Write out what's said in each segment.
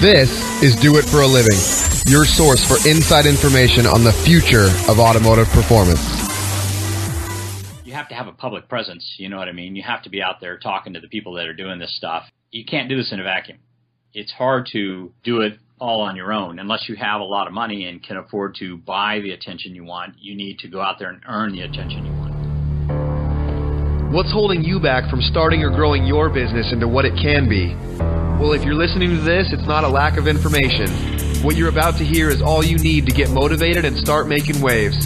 This is Do It for a Living, your source for inside information on the future of automotive performance. You have to have a public presence, you know what I mean? You have to be out there talking to the people that are doing this stuff. You can't do this in a vacuum. It's hard to do it all on your own. Unless you have a lot of money and can afford to buy the attention you want, you need to go out there and earn the attention you want. What's holding you back from starting or growing your business into what it can be? Well, if you're listening to this, it's not a lack of information. What you're about to hear is all you need to get motivated and start making waves.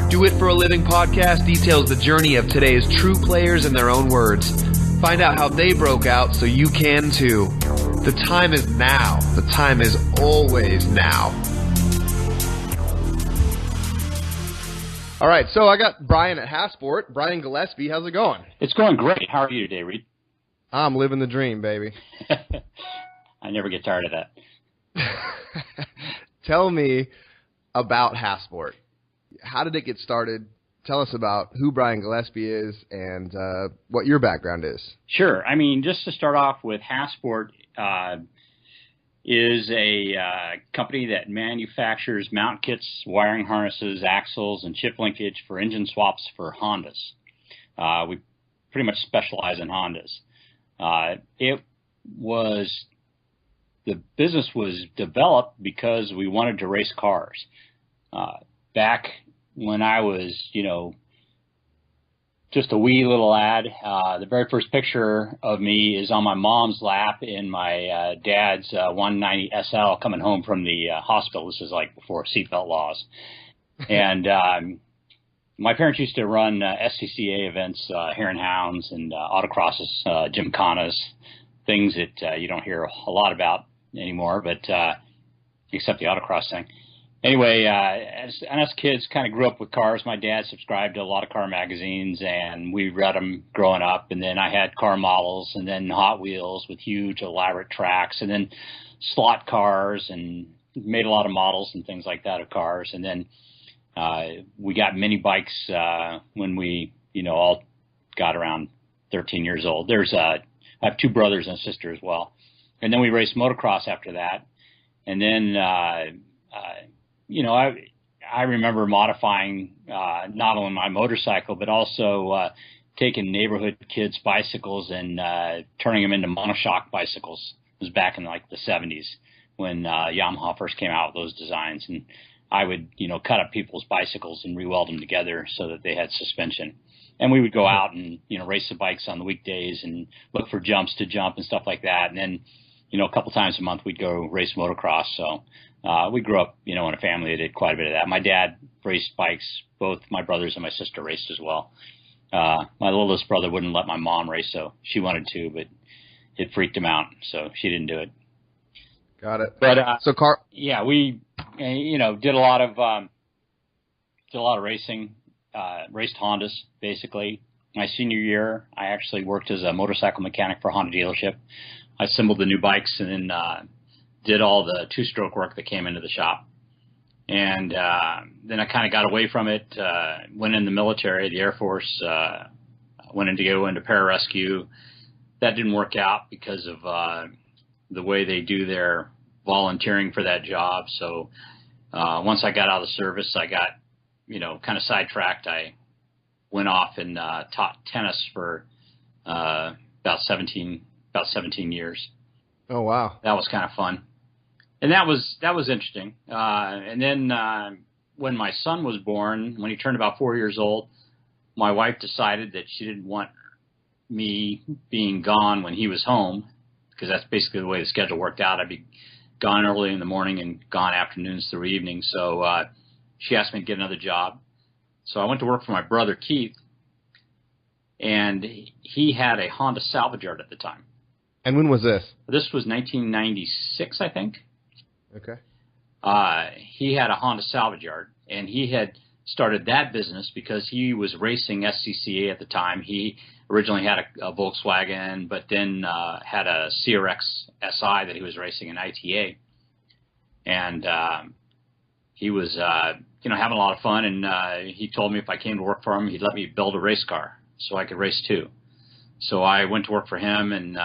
Do It for a Living podcast details the journey of today's true players in their own words. Find out how they broke out so you can too. The time is now. The time is always now. All right, so I got Brian at Hasport. Brian Gillespie, how's it going? It's going great. How are you today, Reed? I'm living the dream, baby. I never get tired of that. Tell me about Hasport. How did it get started? Tell us about who Brian Gillespie is and what your background is. Sure. I mean, just to start off with, Hasport is a company that manufactures mount kits, wiring harnesses, axles, and chip linkage for engine swaps for Hondas. We pretty much specialize in Hondas. The business was developed because we wanted to race cars. Back when I was, just a wee little lad, the very first picture of me is on my mom's lap in my dad's 190 SL coming home from the hospital. This is like before seatbelt laws. And my parents used to run SCCA events, Hare and Hounds and autocrosses, gymkhanas, things that you don't hear a lot about anymore, but except the autocross thing. Anyway, as kids kind of grew up with cars. My dad subscribed to a lot of car magazines, and we read them growing up. And then I had car models, and then Hot Wheels with huge, elaborate tracks, and then slot cars, and made a lot of models and things like that of cars. And then we got mini bikes when we, all got around 13 years old. I have two brothers and a sister as well. And then we raced motocross after that. And then I remember modifying not only my motorcycle, but also taking neighborhood kids' bicycles and turning them into monoshock bicycles. It was back in like the 70s when Yamaha first came out with those designs. And I would, cut up people's bicycles and re-weld them together so that they had suspension. And we would go out and, race the bikes on the weekdays and look for jumps to jump and stuff like that. And then, a couple times a month we'd go race motocross. So we grew up, in a family that did quite a bit of that. My dad raced bikes. Both my brothers and my sister raced as well. My oldest brother wouldn't let my mom race, so she wanted to, but it freaked him out, so she didn't do it. Got it. But yeah, we did a lot of racing. Raced Hondas basically. My senior year, I actually worked as a motorcycle mechanic for a Honda dealership. I assembled the new bikes and then did all the two-stroke work that came into the shop. And then I kind of got away from it, went in the military, the Air Force, went in to go into pararescue. That didn't work out because of the way they do their volunteering for that job. So once I got out of the service, I got, kind of sidetracked. I went off and taught tennis for about 17 years. Oh, wow. That was kind of fun. And that was interesting. And then when my son was born, when he turned about 4 years old, my wife decided that she didn't want me being gone when he was home, because that's basically the way the schedule worked out. I'd be gone early in the morning and gone afternoons through evening. So she asked me to get another job. So I went to work for my brother, Keith, and he had a Honda salvage yard at the time. And when was this? This was 1996, I think. Okay. He had a Honda salvage yard, and he had started that business because he was racing SCCA at the time. He originally had a Volkswagen, but then had a CRX SI that he was racing in ITA. And he was, having a lot of fun, and he told me if I came to work for him, he'd let me build a race car so I could race too. So I went to work for him, and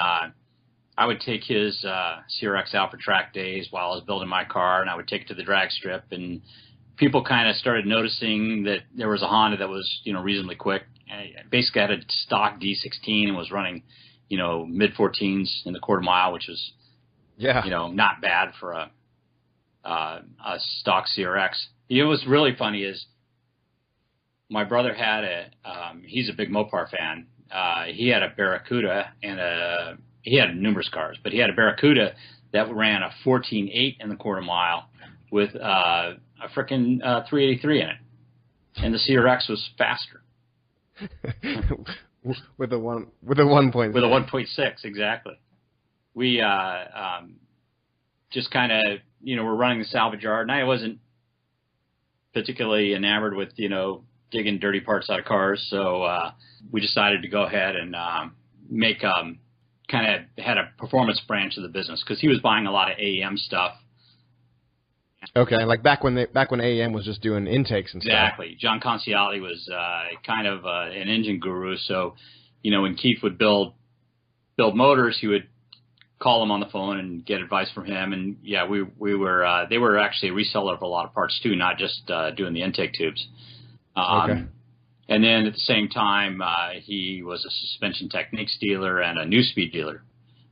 I would take his CRX out for track days while I was building my car, and I would take it to the drag strip. And people kind of started noticing that there was a Honda that was, reasonably quick. I basically had a stock D16 and was running, mid-14s in the quarter mile, which was, not bad for a stock CRX. What's really funny is my brother had he's a big Mopar fan. He had a Barracuda and he had numerous cars, but he had a Barracuda that ran a 14.8 in the quarter mile with a frickin' 383 in it. And the CRX was faster. with a 1.6. With a 1.6, exactly. We just kind of, we're running the salvage yard, and I wasn't particularly enamored with, digging dirty parts out of cars. So we decided to go ahead and make kind of had a performance branch of the business because he was buying a lot of AEM stuff. Okay, like back when AEM was just doing intakes and stuff. Exactly. John Conciali was kind of an engine guru. So, when Keith would build motors, he would call him on the phone and get advice from him. And yeah, we were they were actually a reseller of a lot of parts too, not just doing the intake tubes. Okay. And then at the same time, he was a suspension techniques dealer and a new speed dealer.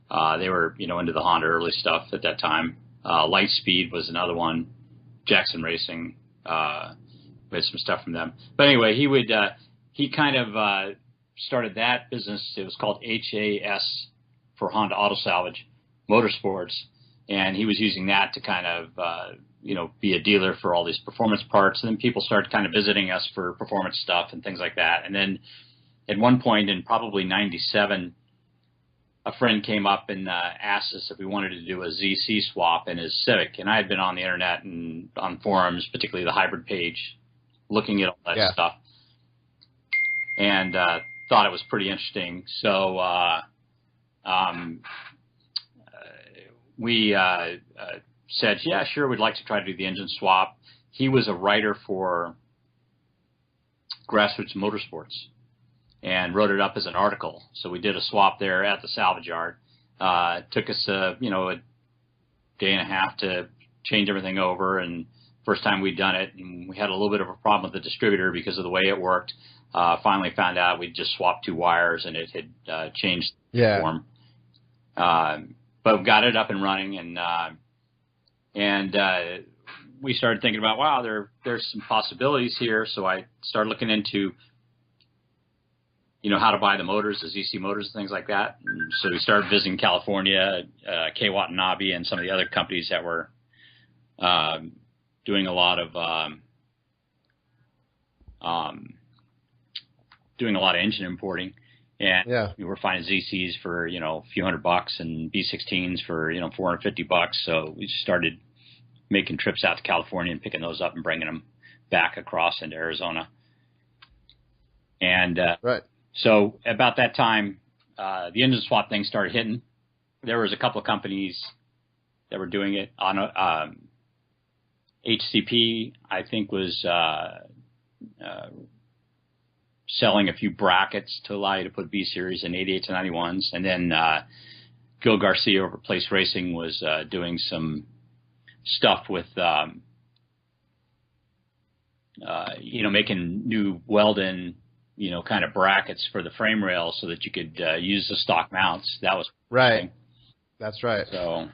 They were, into the Honda early stuff at that time. Lightspeed was another one. Jackson Racing, we had some stuff from them. But anyway, he kind of started that business. It was called HAS for Honda Auto Salvage Motorsports, and he was using that to kind of be a dealer for all these performance parts. And then people started kind of visiting us for performance stuff and things like that. And then at one point in probably 97, a friend came up and asked us if we wanted to do a ZC swap in his Civic. And I had been on the internet and on forums, particularly the hybrid page, looking at all that stuff, and thought it was pretty interesting. So we said, yeah, sure, we'd like to try to do the engine swap. He was a writer for Grassroots Motorsports and wrote it up as an article. So we did a swap there at the salvage yard. It took us a day and a half to change everything over, and first time we'd done it, and we had a little bit of a problem with the distributor because of the way it worked. Finally found out we'd just swapped 2 wires and it had changed the form. But we got it up and running, and we started thinking about, wow, there's some possibilities here. So I started looking into, how to buy the motors, the ZC motors and things like that. And so we started visiting California, K. Watanabe, and some of the other companies that were doing a lot of engine importing. And we were finding ZCs for, a few $100 and B16s for, $450. So we just started making trips out to California and picking those up and bringing them back across into Arizona. And so about that time, the engine swap thing started hitting. There was a couple of companies that were doing it. On HCP, I think, was selling a few brackets to allow you to put B series in 88s and 91s. And then Gil Garcia over at Place Racing was doing some stuff with, making new weld-in, kind of brackets for the frame rail so that you could use the stock mounts. That was right. That's right. So,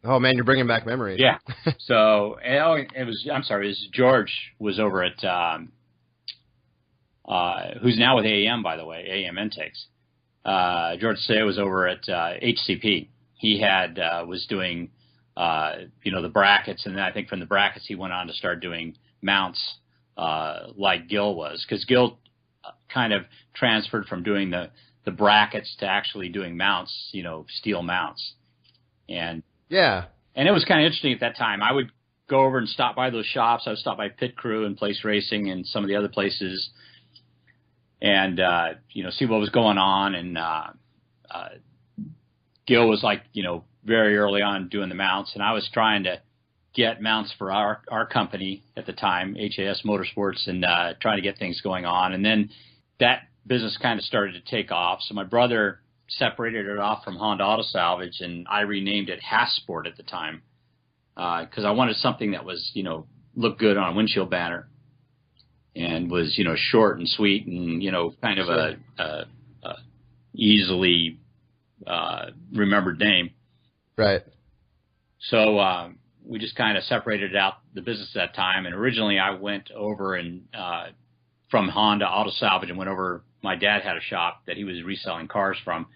oh man, you're bringing back memories. Yeah. So it was George was over at who's now with AEM, by the way, AEM Intakes. George Say was over at HCP. He was doing the brackets, and then I think from the brackets he went on to start doing mounts like Gil was, because Gil kind of transferred from doing the brackets to actually doing mounts, steel mounts. And it was kind of interesting at that time. I would go over and stop by those shops. I would stop by Pit Crew and Place Racing and some of the other places, and see what was going on. And Gil was like, very early on doing the mounts, and I was trying to get mounts for our company at the time, HAS Motorsports, and trying to get things going on. And then that business kind of started to take off. So my brother separated it off from Honda Auto Salvage, and I renamed it Hasport at the time because I wanted something that was, looked good on a windshield banner and was, short and sweet and, kind of a easily remembered name. Right. So we just kind of separated out the business at that time. And originally I went over and from Honda Auto Salvage and went over. My dad had a shop that he was reselling cars from.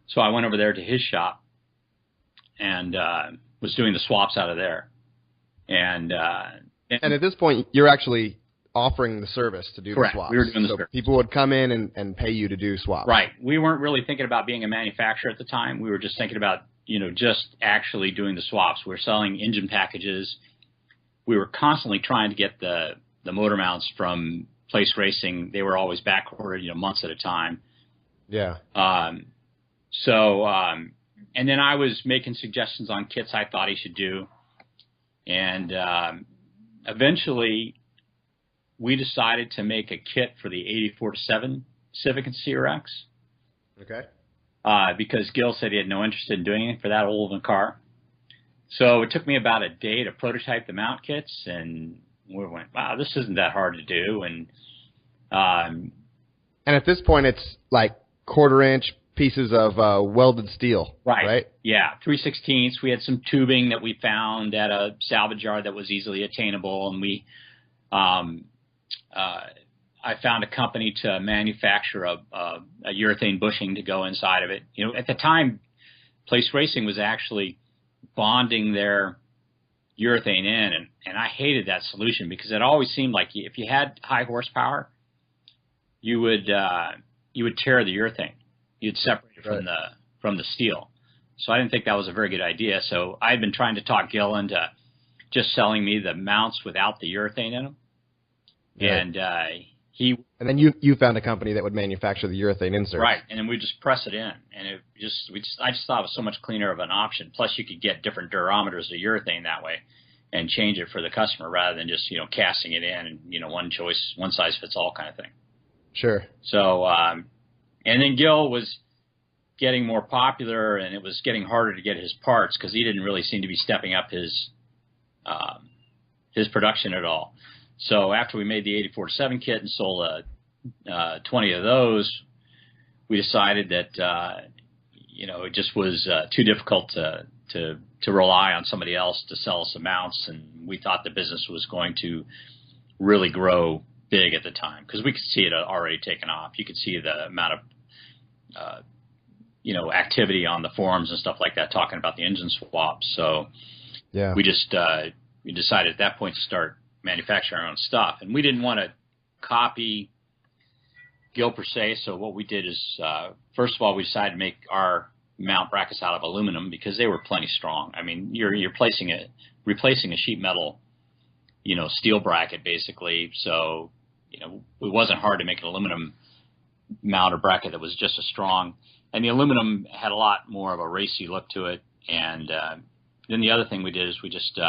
So I went over there to his shop and was doing the swaps out of there. And at this point, you're actually offering the service to do correct. the swaps. We were doing the service. People would come in and pay you to do swaps. Right. We weren't really thinking about being a manufacturer at the time. We were just thinking about, just actually doing the swaps. We were selling engine packages. We were constantly trying to get the motor mounts from Place Racing. They were always back ordered, months at a time. Yeah. And then I was making suggestions on kits I thought he should do. And eventually we decided to make a kit for the 84-7 Civic and CRX. Okay. Because Gil said he had no interest in doing it for that old of a car. So it took me about a day to prototype the mount kits, and we went, wow, this isn't that hard to do. And at this point, it's like 1/4-inch pieces of welded steel, right? Yeah, 3/16. We had some tubing that we found at a salvage yard that was easily attainable, and we I found a company to manufacture a urethane bushing to go inside of it. At the time, Place Racing was actually bonding their urethane in, and I hated that solution because it always seemed like if you had high horsepower, you would tear the urethane. You'd separate it from the steel. So I didn't think that was a very good idea. So I had been trying to talk Gil into just selling me the mounts without the urethane in them. Right. And then you found a company that would manufacture the urethane inserts. Right, and then we just press it in, and I just thought it was so much cleaner of an option. Plus, you could get different durometers of urethane that way, and change it for the customer rather than just casting it in and one choice, one size fits all kind of thing. Sure. So, and then Gil was getting more popular, and it was getting harder to get his parts because he didn't really seem to be stepping up his production at all. So after we made the 84-7 kit and sold 20 of those, we decided that it just was too difficult to rely on somebody else to sell us the mounts, and we thought the business was going to really grow big at the time because we could see it already taken off. You could see the amount of activity on the forums and stuff like that talking about the engine swaps. So yeah, we just we decided at that point to start manufacturing our own stuff, and we didn't want to copy Gil per se. So what we did is, first of all, we decided to make our mount brackets out of aluminum because they were plenty strong. I mean, you're replacing a sheet metal, steel bracket basically. So it wasn't hard to make an aluminum mount or bracket that was just as strong. And the aluminum had a lot more of a racy look to it. And then the other thing we did is we just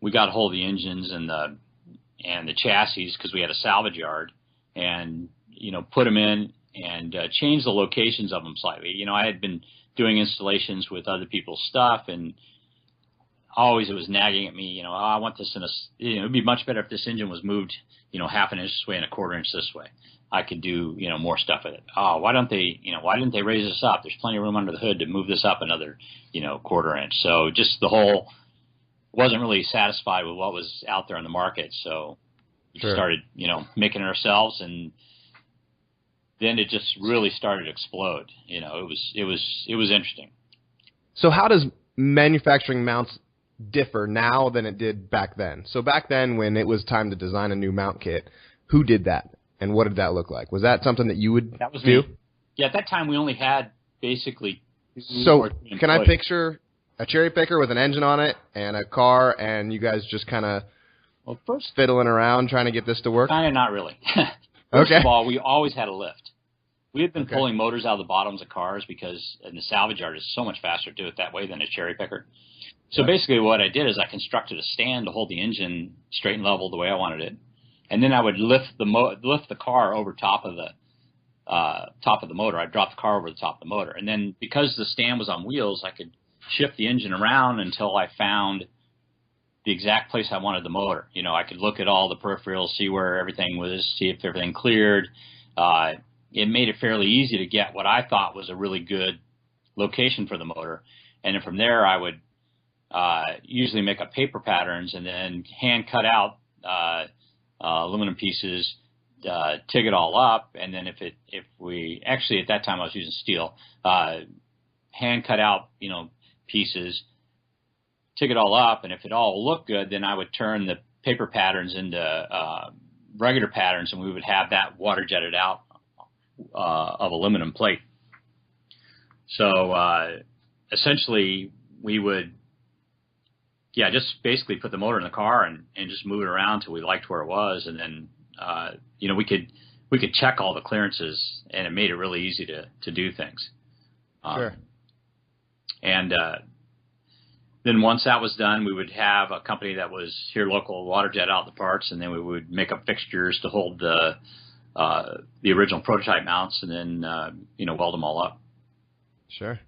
we got a hold of the engines and the chassis because we had a salvage yard, and put them in and changed the locations of them slightly. I had been doing installations with other people's stuff, and always it was nagging at me. I want this in a. It'd be much better if this engine was moved, 1/2 inch this way and 1/4 inch this way. I could do more stuff with it. Oh, why didn't they raise this up? There's plenty of room under the hood to move this up another 1/4 inch. So just the whole. Wasn't really satisfied with what was out there in the market, so we started, making it ourselves, and then it just really started to explode. It was interesting. So how does manufacturing mounts differ now than it did back then? So back then, when it was time to design a new mount kit, who did that, and what did that look like? Was that something that you would That was do? Me. Yeah, at that time we only had basically. So can I picture a cherry picker with an engine on it and a car, and you guys just kind of fiddling around trying to get this to work? Kind of, not really. First of all, we always had a lift. We had been pulling motors out of the bottoms of cars because in the salvage yard it's so much faster to do it that way than a cherry picker. So basically what I did is I constructed a stand to hold the engine straight and level the way I wanted it, and then I would lift the car over top of top of the motor. I'd drop the car over the top of the motor. And then because the stand was on wheels, I could shift the engine around until I found the exact place I wanted the motor. You know, I could look at all the peripherals, see where everything was, see if everything cleared. It made it fairly easy to get what I thought was a really good location for the motor. And then from there, I would usually make up paper patterns and then hand cut out aluminum pieces, TIG it all up. And then if we actually at that time I was using steel, hand cut out, you know, pieces, TIG it all up. And if it all looked good, then I would turn the paper patterns into regular patterns, and we would have that water jetted out of aluminum plate. So essentially we would, just basically put the motor in the car and just move it around till we liked where it was. And then, you know, we could check all the clearances, and it made it really easy to do things. Sure. And then once that was done, we would have a company that was here local water jet out the parts, and then we would make up fixtures to hold the original prototype mounts, and then, you know, weld them all up. Sure.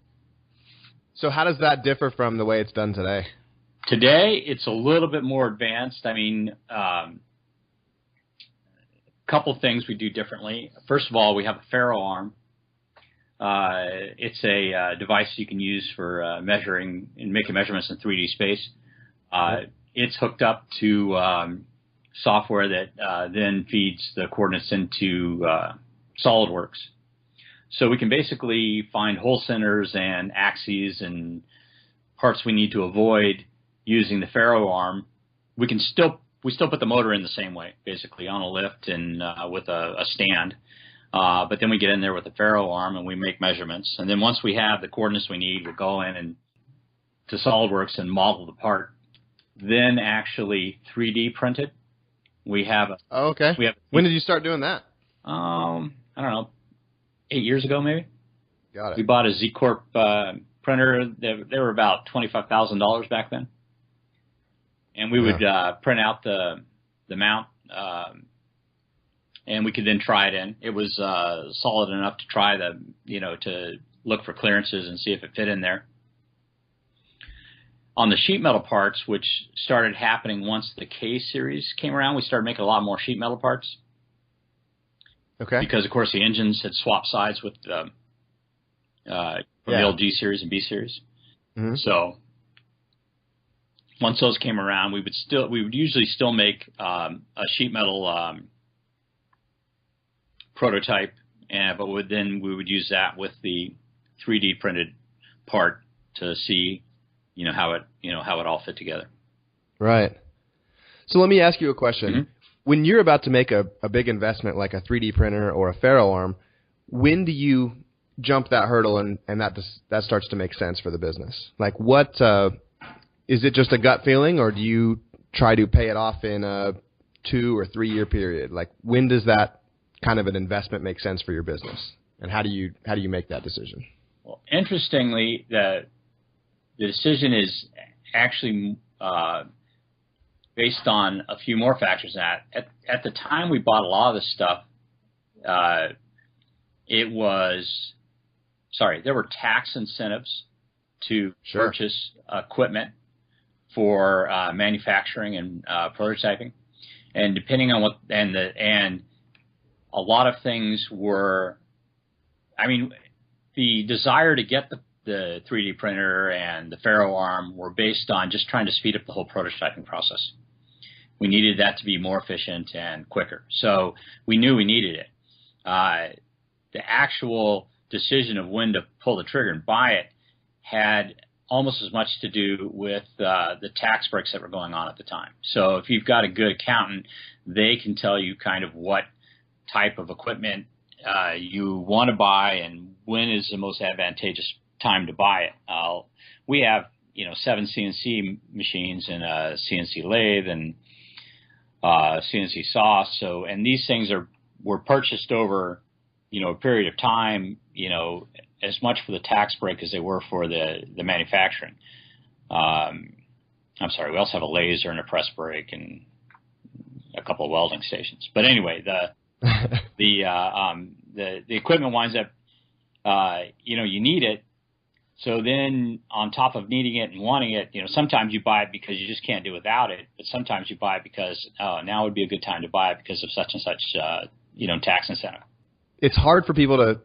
So how does that differ from the way it's done today? Today, it's a little bit more advanced. I mean, a couple things we do differently. First of all, we have a ferro arm. It's a device you can use for measuring and making measurements in 3D space. It's hooked up to software that then feeds the coordinates into SolidWorks. So we can basically find hole centers and axes and parts we need to avoid using the ferro arm. We still put the motor in the same way, basically on a lift and with a stand. But then we get in there with the ferro arm and we make measurements. And then once we have the coordinates we need, we go in and to SolidWorks and model the part. Then actually 3D print it. We have okay. When did you start doing that? I don't know, 8 years ago maybe. Got it. We bought a Z Corp printer. They were about $25,000 back then. And we would print out the mount, and we could then try it in. It was solid enough to try to look for clearances and see if it fit in there. On the sheet metal parts, which started happening once the K series came around, we started making a lot more sheet metal parts. Okay. Because of course the engines had swapped sides with the old G series and B series. Mm-hmm. So once those came around, we would usually still make a sheet metal prototype, but we would use that with the 3D printed part to see, how it all fit together. Right. So let me ask you a question. Mm-hmm. When you're about to make a big investment like a 3D printer or a ferro arm, when do you jump that hurdle and that starts to make sense for the business? Like what is it just a gut feeling, or do you try to pay it off in a 2 or 3 year period? Like when does that kind of an investment make sense for your business, and how do you make that decision? Well, interestingly, the decision is actually based on a few more factors. At the time we bought a lot of this stuff, there were tax incentives to purchase equipment for manufacturing and prototyping, and depending on what and a lot of things were, the desire to get the 3D printer and the ferro arm were based on just trying to speed up the whole prototyping process. We needed that to be more efficient and quicker. So we knew we needed it. The actual decision of when to pull the trigger and buy it had almost as much to do with the tax breaks that were going on at the time. So if you've got a good accountant, they can tell you kind of what type of equipment you want to buy and when is the most advantageous time to buy it. We have 7 CNC machines and a CNC lathe and CNC saw. So, and these things were purchased over a period of time, as much for the tax break as they were for the manufacturing. I'm sorry, we also have a laser and a press brake and a couple of welding stations. But anyway, the equipment winds up, you need it. So then on top of needing it and wanting it, sometimes you buy it because you just can't do without it. But sometimes you buy it because, now would be a good time to buy it because of such and such, tax incentive. It's hard for people to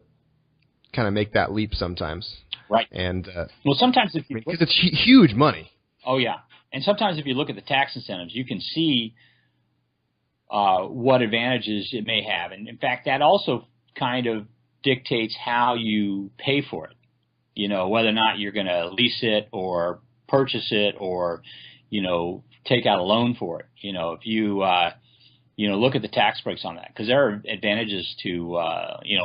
kind of make that leap sometimes. Right. And well, sometimes because it's huge money. Oh, yeah. And sometimes if you look at the tax incentives, you can see what advantages it may have. And in fact, that also kind of dictates how you pay for it. Whether or not you're going to lease it or purchase it or, take out a loan for it. If you, look at the tax breaks on that, because there are advantages to,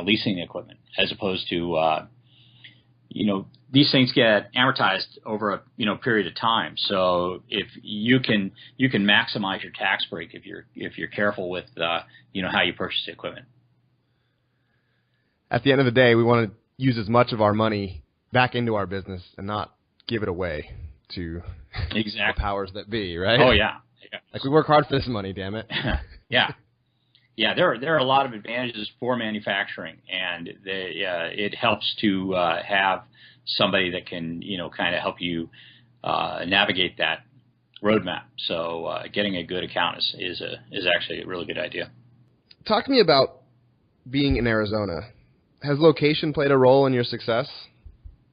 leasing the equipment as opposed to, these things get amortized over a, period of time. So if you can maximize your tax break if you're careful with, how you purchase the equipment. At the end of the day, we want to use as much of our money back into our business and not give it away to the powers that be, right? Oh, yeah. Like, we work hard for this money, damn it. Yeah. Yeah, there are a lot of advantages for manufacturing, and it helps to have somebody that can, kind of help you navigate that roadmap. So getting a good accountant is actually a really good idea. Talk to me about being in Arizona. Has location played a role in your success?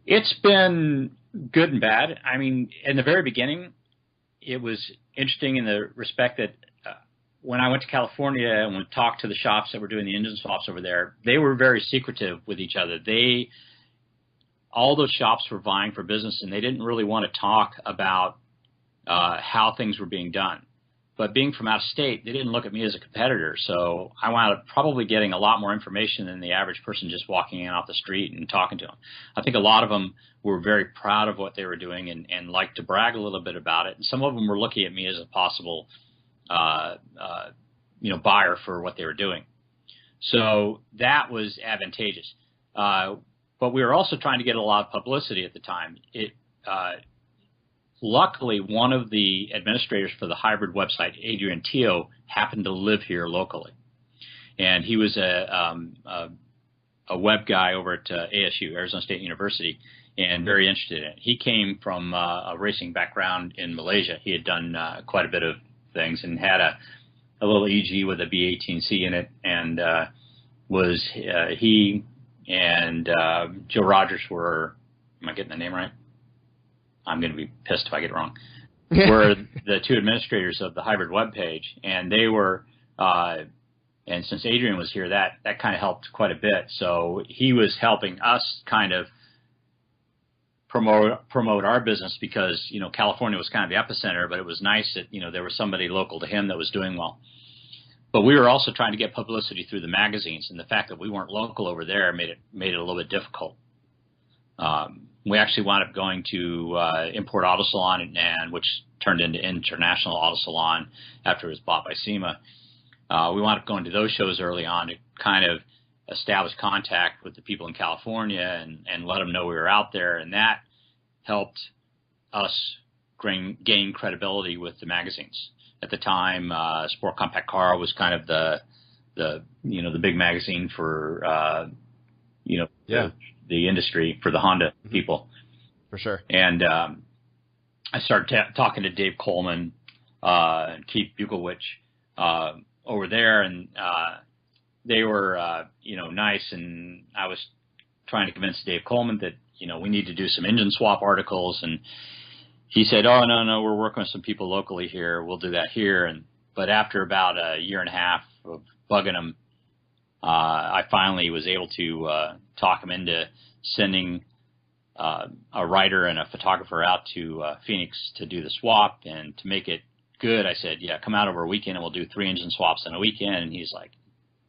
It's been good and bad. I mean, in the very beginning, it was interesting in the respect that when I went to California and we talked to the shops that were doing the engine swaps over there, they were very secretive with each other. All those shops were vying for business, and they didn't really want to talk about how things were being done. But being from out of state, they didn't look at me as a competitor, so I wound up probably getting a lot more information than the average person just walking in off the street and talking to them. I think a lot of them were very proud of what they were doing and liked to brag a little bit about it. And some of them were looking at me as a possible, buyer for what they were doing. So that was advantageous. But we were also trying to get a lot of publicity at the time. Luckily, one of the administrators for the hybrid website, Adrian Teo, happened to live here locally, and he was a web guy over at ASU, Arizona State University, and very interested in it. He came from a racing background in Malaysia. He had done quite a bit of things and had a little EG with a B18C in it, and he and Joe Rogers were, am I getting the name right? I'm going to be pissed if I get it wrong, were the two administrators of the hybrid web page. And they were, and since Adrian was here, that kind of helped quite a bit. So he was helping us kind of promote our business because, California was kind of the epicenter, but it was nice that, there was somebody local to him that was doing well. But we were also trying to get publicity through the magazines, and the fact that we weren't local over there made it a little bit difficult. We actually wound up going to Import Auto Salon, and which turned into International Auto Salon after it was bought by SEMA. We wound up going to those shows early on to kind of establish contact with the people in California and let them know we were out there, and that helped us gain credibility with the magazines. At the time, Sport Compact Car was kind of the big magazine for the industry, for the Honda people. For sure. And I started talking to Dave Coleman and Keith Buglewich over there, and they were nice, and I was trying to convince Dave Coleman that we need to do some engine swap articles, and he said, "Oh, no, we're working with some people locally here. We'll do that here." But after about a year and a half of bugging him, I finally was able to talk him into sending a writer and a photographer out to Phoenix to do the swap. And to make it good, I said, "Yeah, come out over a weekend and we'll do 3 engine swaps in a weekend." And he's like,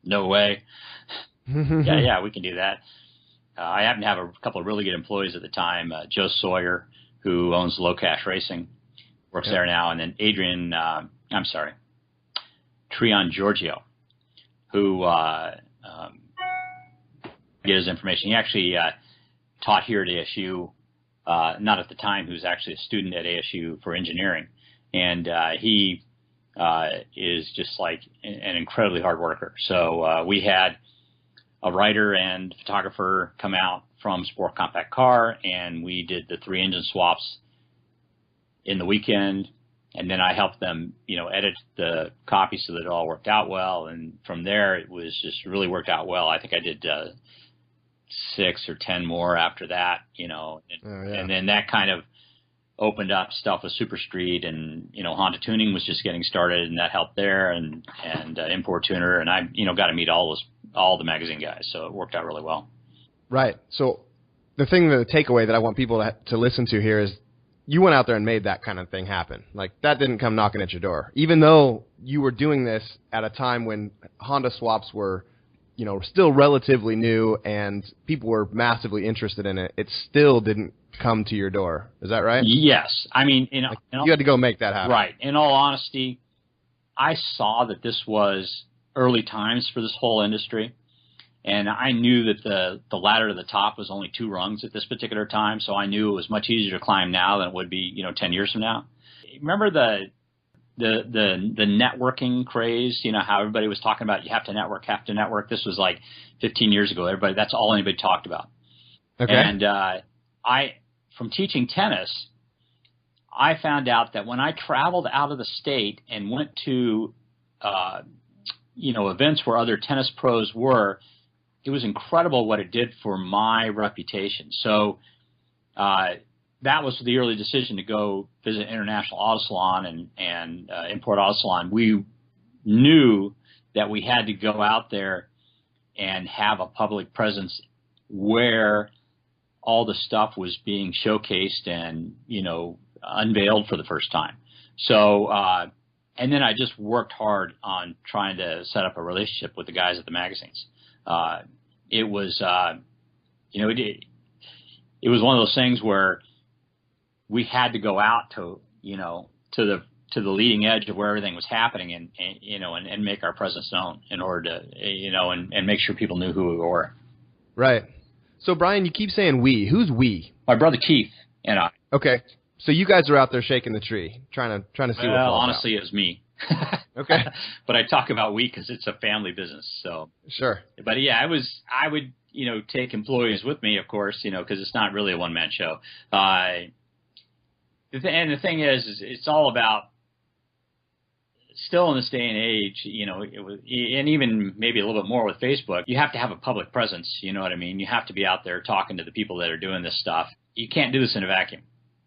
"No way." Yeah, we can do that. I happened to have a couple of really good employees at the time. Joe Sawyer, who owns Low Cash Racing, works there now. And then Treon Giorgio, who get his information. He actually taught here at ASU, not at the time. He was actually a student at ASU for engineering. And he is just like an incredibly hard worker. So we had a writer and photographer come out from Sport Compact Car, and we did the 3 engine swaps in the weekend. And then I helped them, edit the copy so that it all worked out well. And from there, it was just really worked out well. I think I did 6 or 10 more after that, and then that kind of opened up stuff with Super Street, and Honda Tuning was just getting started, and that helped there, and Import Tuner, and I got to meet all the magazine guys, so it worked out really well. Right. So the takeaway that I want people to listen to here is you went out there and made that kind of thing happen. Like, that didn't come knocking at your door, even though you were doing this at a time when Honda swaps were still relatively new and people were massively interested in it. It still didn't come to your door. Is that right? Yes. I mean, you had to go make that happen. Right. In all honesty, I saw that this was early times for this whole industry, and I knew that the ladder to the top was only 2 rungs at this particular time, so I knew it was much easier to climb now than it would be, 10 years from now. Remember the networking craze, how everybody was talking about you have to network. This was like 15 years ago. That's all anybody talked about. Okay. And from teaching tennis, I found out that when I traveled out of the state and went to, events where other tennis pros were, it was incredible what it did for my reputation. So that was the early decision to go visit International Auto Salon and Import Auto Salon. We knew that we had to go out there and have a public presence where all the stuff was being showcased and, unveiled for the first time. So, and then I just worked hard on trying to set up a relationship with the guys at the magazines. It was, it was one of those things where we had to go out to the leading edge of where everything was happening and make our presence known in order to, and make sure people knew who we were. Right. So, Brian, you keep saying we. Who's we? My brother Keith and I. Okay. So you guys are out there shaking the tree, trying to see what falls out. Honestly, it was me. Okay. But I talk about we because it's a family business. So sure. But yeah, I would take employees with me, of course, because it's not really a one-man show. And the thing is it's all about, still in this day and age, and even maybe a little bit more with Facebook, you have to have a public presence. You know what I mean? You have to be out there talking to the people that are doing this stuff. You can't do this in a vacuum.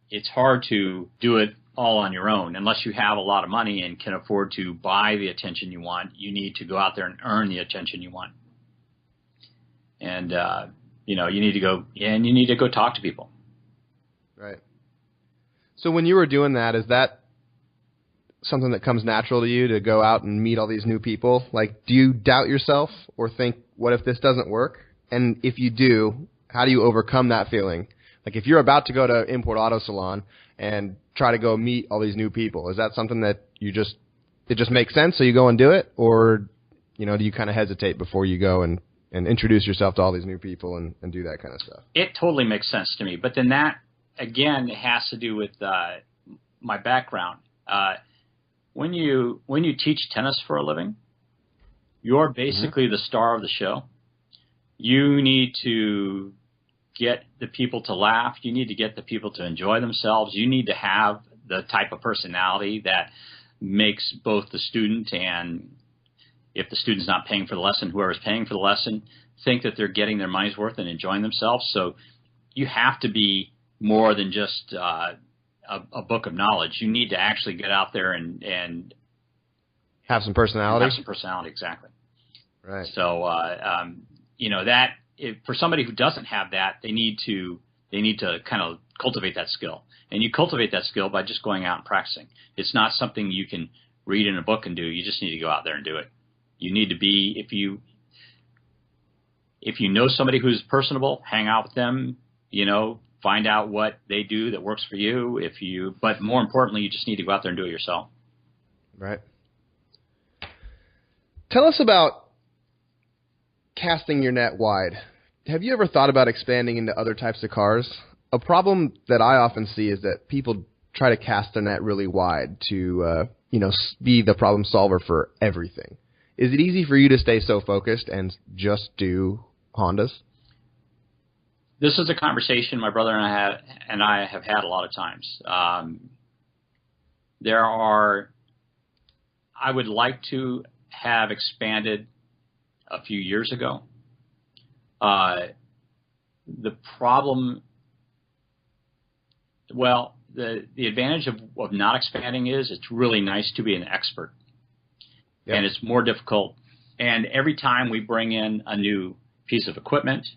It's hard to do it all on your own unless you have a lot of money and can afford to buy the attention you want. You need to go out there and earn the attention you want. And, you need to go talk to people. Right. So when you were doing that, is that something that comes natural to you to go out and meet all these new people? Like, do you doubt yourself or think, what if this doesn't work? And if you do, how do you overcome that feeling? Like, if you're about to go to Import Auto Salon and try to go meet all these new people, is that something that it just makes sense so you go and do it? Or, do you kind of hesitate before you go and introduce yourself to all these new people and do that kind of stuff? It totally makes sense to me. But then that, again, has to do with my background. When you teach tennis for a living, you're basically the star of the show. You need to get the people to laugh. You need to get the people to enjoy themselves. You need to have the type of personality that makes both the student and, if the student's not paying for the lesson, whoever's paying for the lesson, think that they're getting their money's worth and enjoying themselves. So you have to be more than just a book of knowledge. You need to actually get out there and have some personality. Have some personality, exactly. Right. So that for somebody who doesn't have that, they need to kind of cultivate that skill. And you cultivate that skill by just going out and practicing. It's not something you can read in a book and do. You just need to go out there and do it. You need to be, if you know somebody who's personable, hang out with them, find out what they do that works for you. But more importantly, you just need to go out there and do it yourself. Right. Tell us about casting your net wide. Have you ever thought about expanding into other types of cars? A problem that I often see is that people try to cast their net really wide to, be the problem solver for everything. Is it easy for you to stay so focused and just do Hondas? This is a conversation my brother and I have had a lot of times. I would like to have expanded a few years ago. The problem, well, the advantage of not expanding is it's really nice to be an expert. Yep. And it's more difficult. And every time we bring in a new piece of equipment,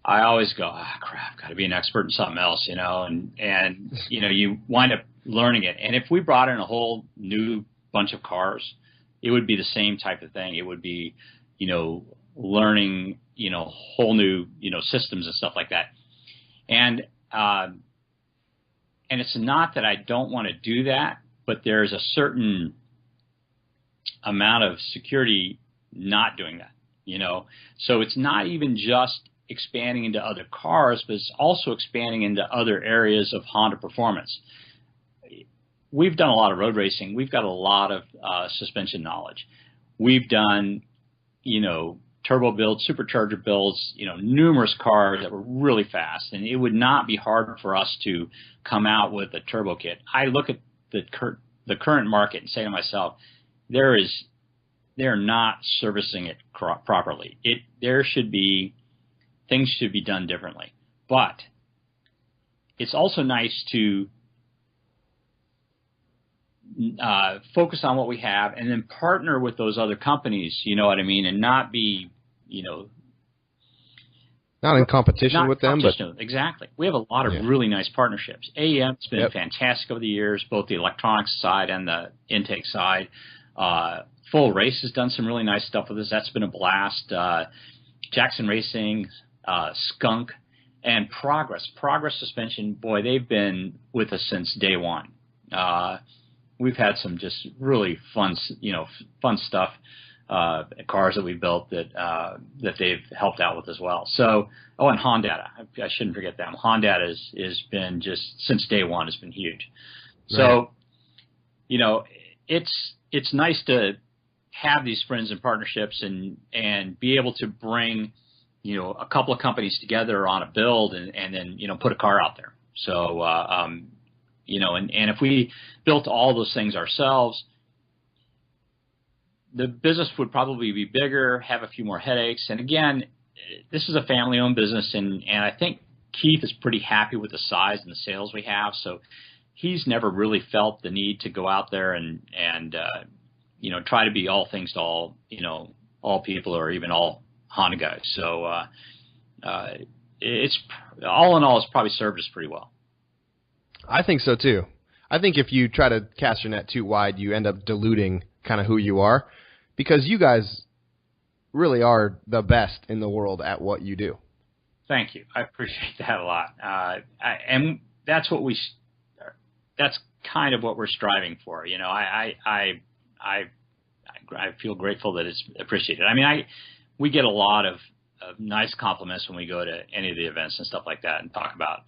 I always go, crap, got to be an expert in something else, and you wind up learning it. And if we brought in a whole new bunch of cars, it would be the same type of thing. It would be, learning, whole new, systems and stuff like that. And it's not that I don't want to do that, but there's a certain amount of security not doing that, So it's not even just expanding into other cars, but it's also expanding into other areas of Honda performance. We've done a lot of road racing. We've got a lot of suspension knowledge. We've done, turbo builds, supercharger builds, numerous cars that were really fast, and it would not be hard for us to come out with a turbo kit. I look at the current market and say to myself, they're not servicing it properly. Things should be done differently. But it's also nice to focus on what we have and then partner with those other companies, you know what I mean, and not be, not in competition with them. But exactly. We have a lot of really nice partnerships. AEM's been fantastic over the years, both the electronics side and the intake side. Full Race has done some really nice stuff with us. That's been a blast. Jackson Racing, Skunk, and Progress Suspension, boy, they've been with us since day one. We've had some just really fun stuff, cars that we built that they've helped out with as well. So, and Honda, I shouldn't forget them. Honda has been just since day one has been huge. Right. So, it's nice to have these friends and partnerships and be able to bring a couple of companies together on a build and then put a car out there. So and if we built all those things ourselves, the business would probably be bigger, have a few more headaches. And again, this is a family-owned business, and I think Keith is pretty happy with the size and the sales we have. So he's never really felt the need to go out there and try to be all things to all people or even all Honda guys. So it's all in all, it's probably served us pretty well. I think so too. I think if you try to cast your net too wide, you end up diluting kind of who you are, because you guys really are the best in the world at what you do. Thank you. I appreciate that a lot. And that's what that's kind of what we're striving for. I feel grateful that it's appreciated. I mean, we get a lot of nice compliments when we go to any of the events and stuff like that and talk about,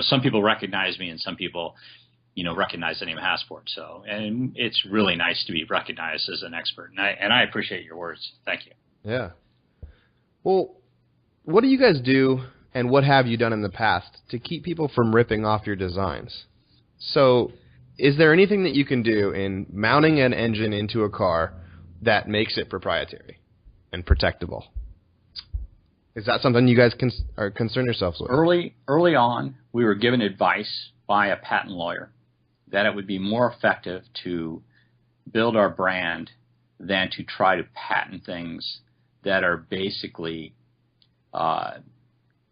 some people recognize me and some people, recognize the name of Hasport. So, and it's really nice to be recognized as an expert. And I appreciate your words. Thank you. Yeah. Well, what do you guys do and what have you done in the past to keep people from ripping off your designs? So is there anything that you can do in mounting an engine into a car that makes it proprietary and protectable? Is that something you guys are concerned yourselves with? Early on, we were given advice by a patent lawyer that it would be more effective to build our brand than to try to patent things that are basically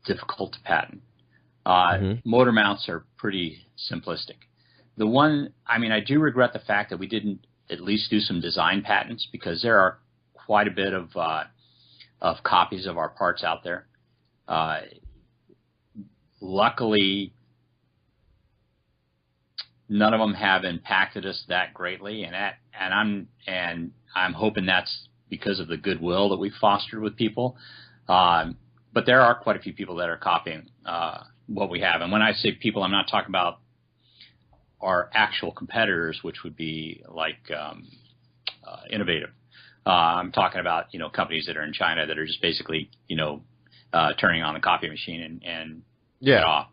difficult to patent. Motor mounts are pretty simplistic. I do regret the fact that we didn't at least do some design patents, because there are quite a bit of copies of our parts out there. Luckily, none of them have impacted us that greatly, and I'm hoping that's because of the goodwill that we've fostered with people. But there are quite a few people that are copying what we have, and when I say people, I'm not talking about our actual competitors, which would be like Innovator. I'm talking about, companies that are in China that are just basically, turning on the copy machine and get off.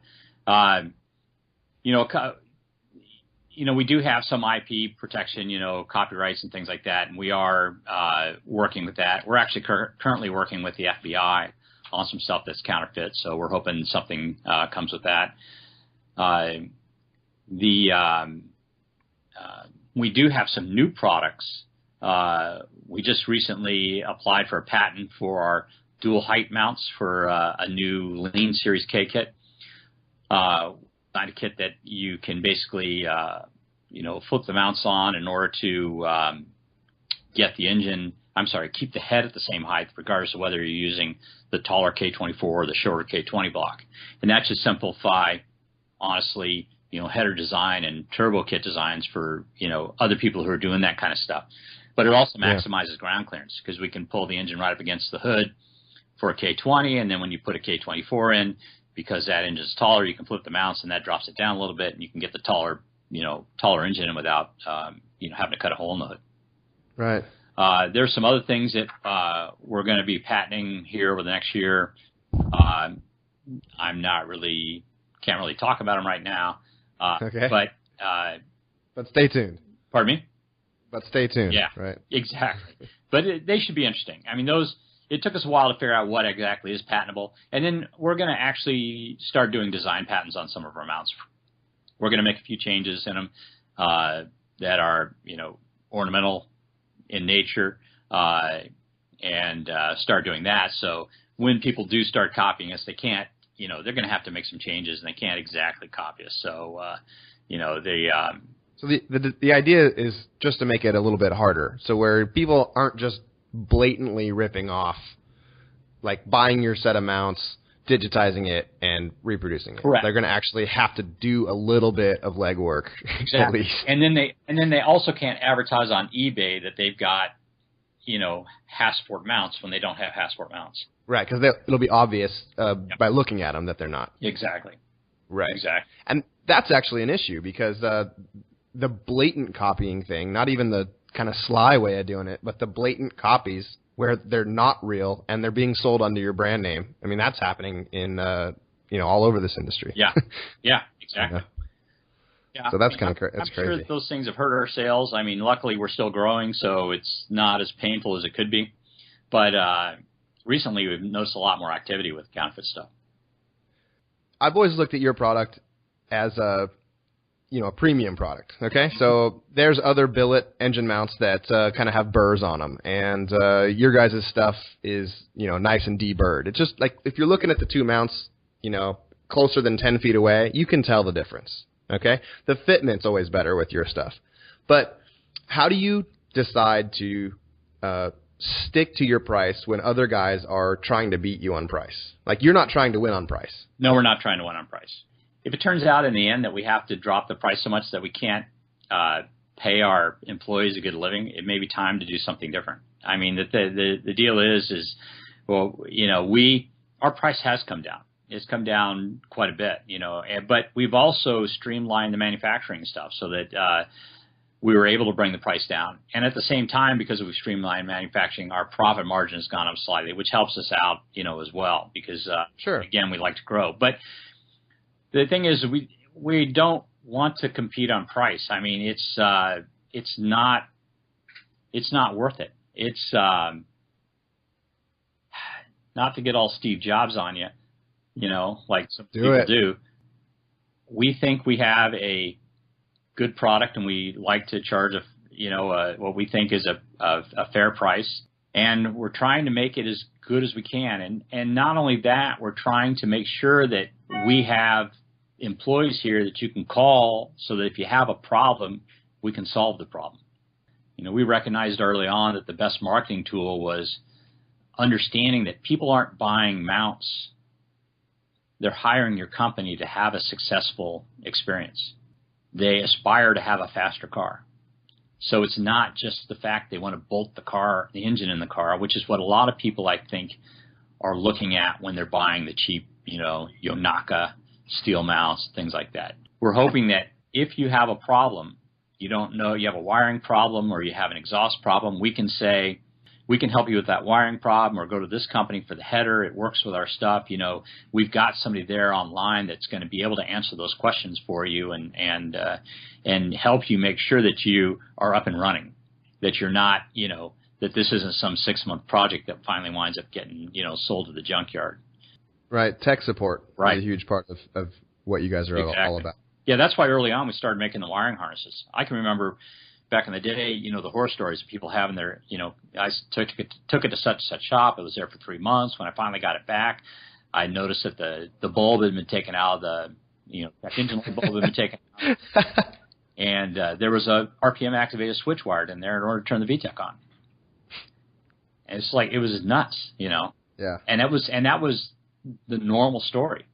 We do have some IP protection, copyrights and things like that, and we are working with that. We're actually currently working with the FBI on some stuff that's counterfeit, so we're hoping something comes with that. We do have some new products. We just recently applied for a patent for our dual height mounts for a new Lean Series K kit. A kit that you can basically, flip the mounts on in order to get the engine, keep the head at the same height regardless of whether you're using the taller K24 or the shorter K20 block. And that should simplify, honestly, header design and turbo kit designs for, other people who are doing that kind of stuff. But it also maximizes ground clearance because we can pull the engine right up against the hood for a K20, and then when you put a K24 in, because that engine is taller, you can flip the mounts and that drops it down a little bit, and you can get the taller engine in without, having to cut a hole in the hood. Right. There's some other things that we're going to be patenting here over the next year. Can't really talk about them right now. Okay. But stay tuned. Pardon me? But stay tuned. Yeah. Right. Exactly. But they should be interesting. I mean, it took us a while to figure out what exactly is patentable, and then we're going to actually start doing design patents on some of our mounts. We're going to make a few changes in them that are, ornamental in nature, and start doing that. So when people do start copying us, they can't, they're going to have to make some changes, and they can't exactly copy us. So, So the idea is just to make it a little bit harder, so where people aren't just blatantly ripping off, like buying your set of mounts, digitizing it, and reproducing it. Correct. They're going to actually have to do a little bit of legwork, exactly. at least. And then they also can't advertise on eBay that they've got, Hasport mounts when they don't have Hasport mounts. Right, because it'll be obvious by looking at them that they're not. Exactly. Right. Exactly. And that's actually an issue because the blatant copying thing, not even the kind of sly way of doing it, but the blatant copies where they're not real and they're being sold under your brand name. I mean, that's happening in all over this industry. Yeah. Yeah. Exactly. Yeah. So that's kind of crazy. I'm sure that those things have hurt our sales. I mean, luckily we're still growing, so it's not as painful as it could be. But recently we've noticed a lot more activity with counterfeit stuff. I've always looked at your product as a premium product. Okay, so there's other billet engine mounts that kind of have burrs on them, and your guys' stuff is nice and deburred. It's just like if you're looking at the two mounts, closer than 10 feet away, you can tell the difference. Okay, the fitment's always better with your stuff, but how do you decide to stick to your price when other guys are trying to beat you on price? Like, you're not trying to win on price. No, we're not trying to win on price. If it turns out in the end that we have to drop the price so much that we can't pay our employees a good living, it may be time to do something different. I mean, the deal is well, our price has come down. It's come down quite a bit, but we've also streamlined the manufacturing stuff so that we were able to bring the price down. And at the same time, because we've streamlined manufacturing, our profit margin has gone up slightly, which helps us out, as well, because, sure, again, we like to grow. But the thing is, we don't want to compete on price. I mean, it's not worth it. It's not to get all Steve Jobs on you, like some people do. We think we have a good product, and we like to charge what we think is a fair price, and we're trying to make it as good as we can. And not only that, we're trying to make sure that we have employees here that you can call so that if you have a problem, we can solve the problem. We recognized early on that the best marketing tool was understanding that people aren't buying mounts. They're hiring your company to have a successful experience. They aspire to have a faster car. So it's not just the fact they want to bolt the engine in the car, which is what a lot of people, I think, are looking at when they're buying the cheap, Yonaka steel mounts, things like that. We're hoping that if you have a problem, you don't know, you have a wiring problem or you have an exhaust problem, we can say, we can help you with that wiring problem, or go to this company for the header. It works with our stuff. You know, we've got somebody there online that's going to be able to answer those questions for you and help you make sure that you are up and running, that you're not, you know, that this isn't some 6-month project that finally winds up getting, you know, sold to the junkyard. Right. Tech support Right. is a huge part of what you guys are all about. Yeah, that's why early on we started making the wiring harnesses. I can remember back in the day, you know, the horror stories of people having their, you know, I took it to such shop. It was there for 3 months. When I finally got it back, I noticed that the bulb had been taken out of the, you know, that engine light bulb had been taken out. And there was a RPM activated switch wired in there in order to turn the VTEC on. And it's like, it was nuts, you know. Yeah. And that was the normal story.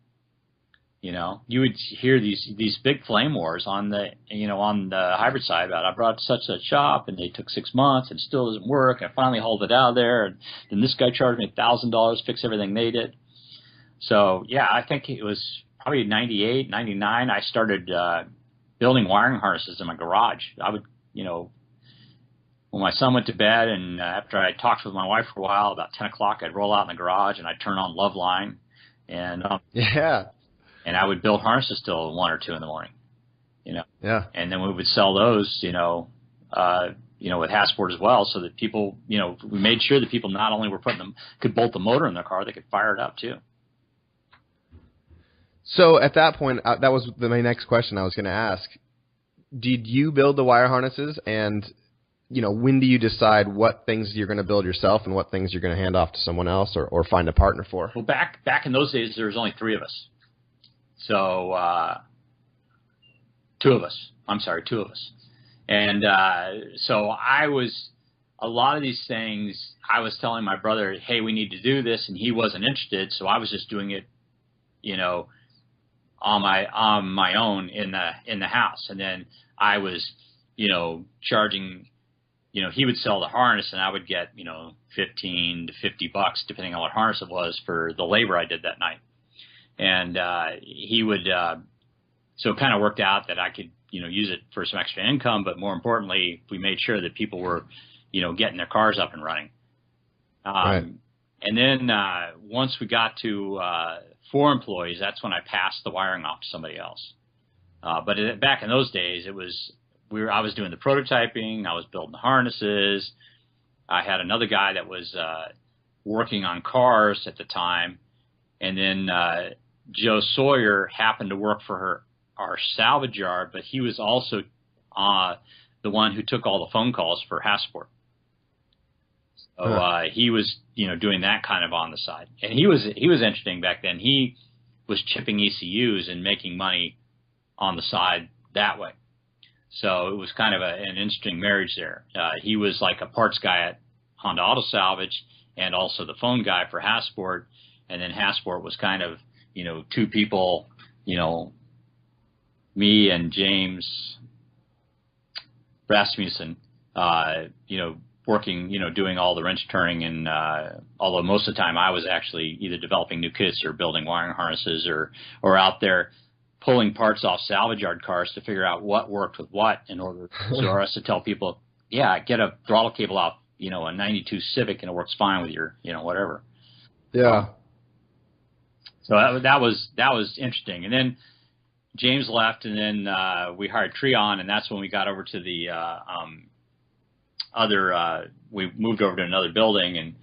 You know, you would hear these big flame wars on the hybrid side about, I brought such shop and they took 6 months and it still doesn't work. And I finally hauled it out of there. And then this guy charged me $1,000 to fix everything they did. So, yeah, I think it was probably 98, 99. I started building wiring harnesses in my garage. I would, you know, when my son went to bed and after I talked with my wife for a while, about 10 o'clock, I'd roll out in the garage and I'd turn on Loveline. And yeah. And I would build harnesses till 1 or 2 in the morning, you know. Yeah. And then we would sell those, you know, with Hasport as well, so that people, you know, we made sure that people not only could bolt the motor in their car, they could fire it up too. So at that point, that was my next question I was going to ask. Did you build the wire harnesses, and you know, when do you decide what things you're going to build yourself and what things you're going to hand off to someone else or find a partner for? Well, back in those days, there was only 3 of us. So, 2 of us. I'm sorry, 2 of us. And so a lot of these things, I was telling my brother, hey, we need to do this, and he wasn't interested, so I was just doing it, you know, on my own in the house. And then I was, you know, charging, you know, he would sell the harness, and I would get, you know, $15 to $50, depending on what harness it was, for the labor I did that night. And he would, so it kind of worked out that I could, you know, use it for some extra income, but more importantly, we made sure that people were, you know, getting their cars up and running. Right. And then once we got to 4 employees, that's when I passed the wiring off to somebody else. But back in those days, it was I was doing the prototyping, I was building the harnesses. I had another guy that was working on cars at the time, and then Joe Sawyer happened to work for our salvage yard, but he was also the one who took all the phone calls for Hasport. So he was, you know, doing that kind of on the side, and he was interesting back then. He was chipping ECUs and making money on the side that way. So it was kind of an interesting marriage there. He was like a parts guy at Honda Auto Salvage and also the phone guy for Hasport. And then Hasport was kind of, you know, 2 people, you know, me and James Rasmussen, you know, working, you know, doing all the wrench turning. And although most of the time I was actually either developing new kits or building wiring harnesses or out there pulling parts off salvage yard cars to figure out what worked with what in order for us to tell people, yeah, get a throttle cable out, you know, a 92 Civic and it works fine with your, you know, whatever. Yeah. So that was interesting. And then James left, and then we hired Treon, and that's when we got over to the we moved over to another building, and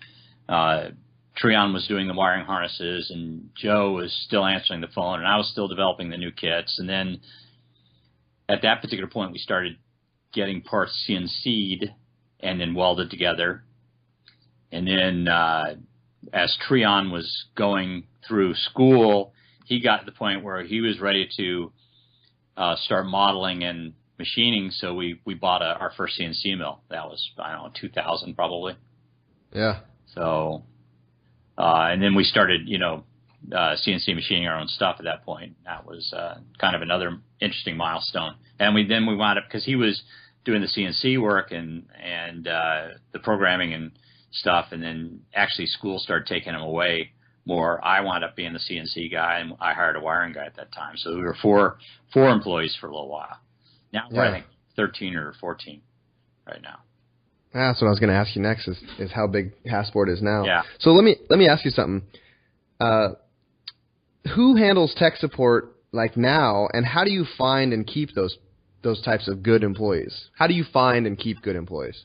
Treon was doing the wiring harnesses, and Joe was still answering the phone, and I was still developing the new kits. And then at that particular point, we started getting parts CNC'd and then welded together. And then as Treon was going through school, he got to the point where he was ready to start modeling and machining, so we bought our first CNC mill. That was, I don't know, 2000 probably. Yeah. So, and then we started, you know, CNC machining our own stuff at that point. That was kind of another interesting milestone. And we wound up, because he was doing the CNC work and the programming and stuff, and then actually school started taking him away more. I wound up being the CNC guy, and I hired a wiring guy at that time. So we were four employees for a little while. Now we're, I think, 13 or 14 right now. That's what I was going to ask you next is how big Hasport is now. Yeah. So let me ask you something. Who handles tech support like now, and how do you find and keep those types of good employees? How do you find and keep good employees?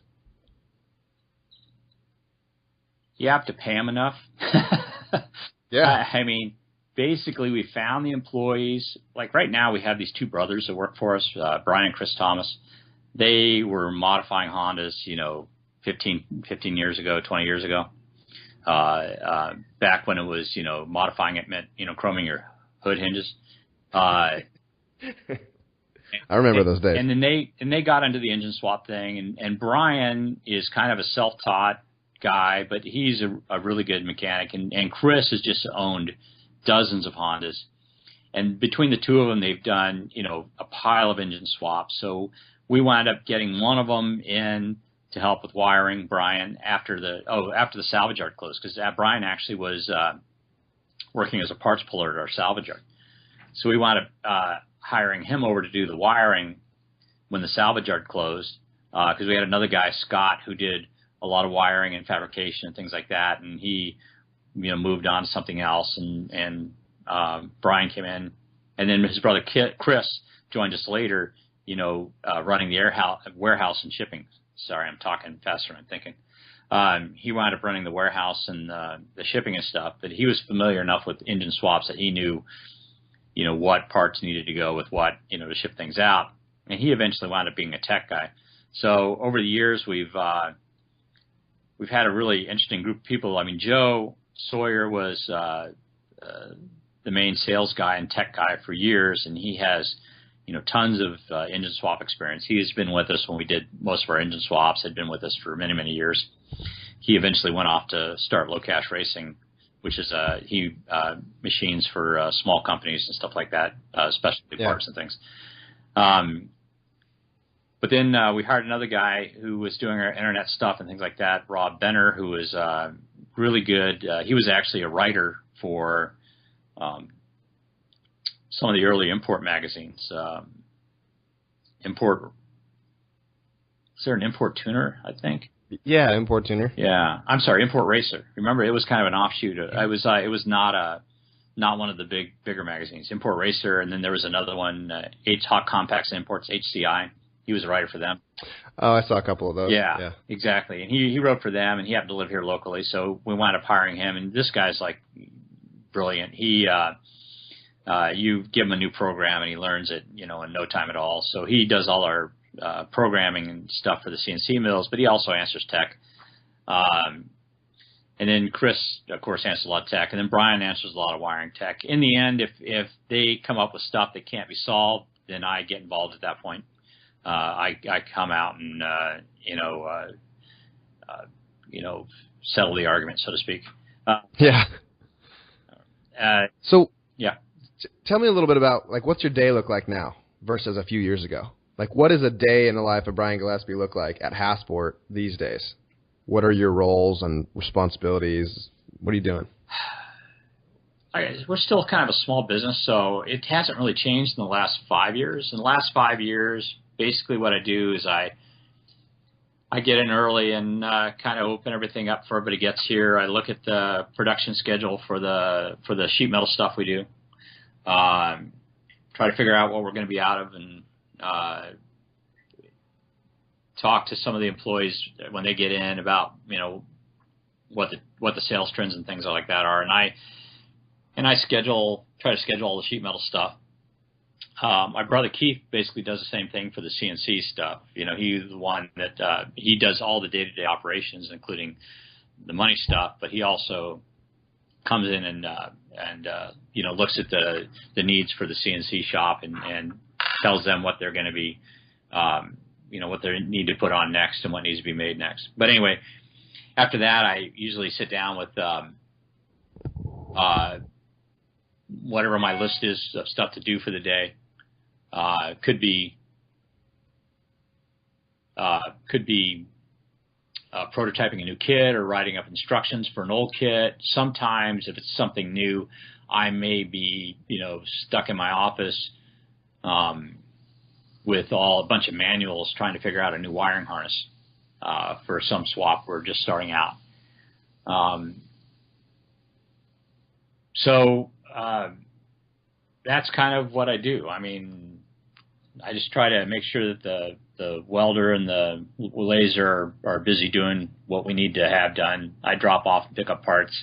You have to pay them enough. Yeah. I mean, basically, we found the employees. Like right now, we have these two brothers that work for us, Brian and Chris Thomas. They were modifying Hondas, 15 years ago, 20 years ago. Back when it was, modifying it meant, chroming your hood hinges. I remember those days. And then they got into the engine swap thing. And Brian is kind of a self-taught guy, but he's a really good mechanic. And Chris has just owned dozens of Hondas. And between the two of them, they've done, a pile of engine swaps. So we wound up getting one of them in to help with wiring, Brian, after the salvage yard closed, because Brian actually was working as a parts puller at our salvage yard. So we wound up hiring him over to do the wiring when the salvage yard closed, because we had another guy, Scott, who did a lot of wiring and fabrication and things like that, and he moved on to something else, and Brian came in, and then his brother Chris joined us later, running the warehouse and shipping. Sorry, I'm talking faster than I'm thinking. He wound up running the warehouse and the shipping and stuff, but he was familiar enough with engine swaps that he knew, what parts needed to go with what, to ship things out. And he eventually wound up being a tech guy. So over the years, we've had a really interesting group of people. I mean, Joe Sawyer was the main sales guy and tech guy for years, and he has tons of engine swap experience. He has been with us when we did most of our engine swaps, had been with us for many, many years. He eventually went off to start Low Cash Racing, which is he machines for small companies and stuff like that, specialty parts and things. But then we hired another guy who was doing our internet stuff and things like that, Rob Benner, who was really good. He was actually a writer for some of the early import magazines. Is there an Import Tuner, I think? Yeah, Import Tuner. Yeah. I'm sorry, Import Racer. Remember, it was kind of an offshoot. It was not one of the bigger magazines. Import Racer, and then there was another one, Hot Compacts and Imports, HCI. He was a writer for them. Oh, I saw a couple of those. Yeah. Exactly. And he wrote for them, and he happened to live here locally, so we wound up hiring him. And this guy's like brilliant. He you give him a new program and he learns it, in no time at all. So he does all our programming and stuff for the CNC mills, but he also answers tech. And then Chris, of course, answers a lot of tech, and then Brian answers a lot of wiring tech. In the end, if they come up with stuff that can't be solved, then I get involved at that point. I come out and settle the argument, so to speak. Yeah. So yeah. Tell me a little bit about, what's your day look like now versus a few years ago? What does a day in the life of Brian Gillespie look like at Hasport these days? What are your roles and responsibilities? What are you doing? We're still kind of a small business, so it hasn't really changed in the last 5 years. In the last 5 years, basically what I do is I get in early and kind of open everything up for everybody gets here. I look at the production schedule for the sheet metal stuff we do. Try to figure out what we're going to be out of, and talk to some of the employees when they get in about what the sales trends and things like that are, and I try to schedule all the sheet metal stuff. My brother Keith basically does the same thing for the CNC stuff. He's the one that he does all the day-to-day operations, including the money stuff, but he also comes in and looks at the needs for the CNC shop and tells them what they're going to be, what they need to put on next and what needs to be made next. But anyway, after that, I usually sit down with whatever my list is of stuff to do for the day. Could be prototyping a new kit or writing up instructions for an old kit. Sometimes, if it's something new, I may be, stuck in my office with a bunch of manuals trying to figure out a new wiring harness. for some swap. We're just starting out. So that's kind of what I do. I mean, I just try to make sure that the welder and the laser are busy doing what we need to have done. I drop off and pick up parts,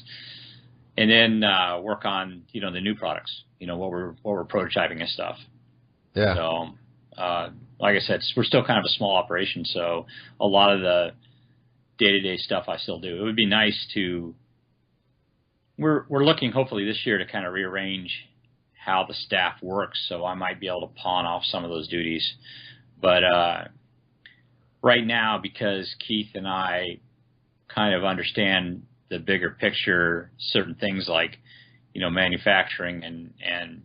and then work on the new products. What we're prototyping and stuff. Yeah. So, like I said, we're still kind of a small operation, so a lot of the day-to-day stuff I still do. It would be nice to. We're looking hopefully this year to kind of rearrange how the staff works, so I might be able to pawn off some of those duties. But right now, because Keith and I kind of understand the bigger picture, certain things like manufacturing and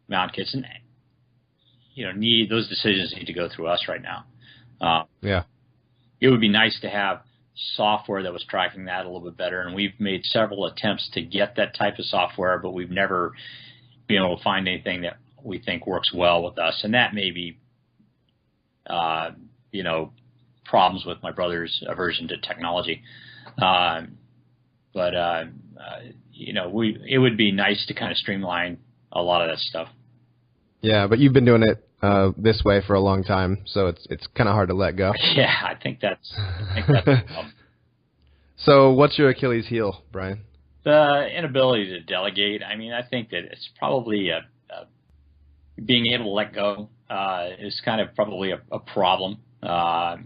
mount kits, and those decisions need to go through us right now. Yeah, it would be nice to have software that was tracking that a little bit better, and we've made several attempts to get that type of software, but we've never been able to find anything that we think works well with us, and that may be problems with my brother's aversion to technology. But it would be nice to kind of streamline a lot of that stuff. Yeah, but you've been doing it this way for a long time, so it's kind of hard to let go. Yeah, I think that's the problem. So what's your Achilles heel, Brian? The inability to delegate. I mean, I think that it's probably being able to let go is kind of probably a problem. I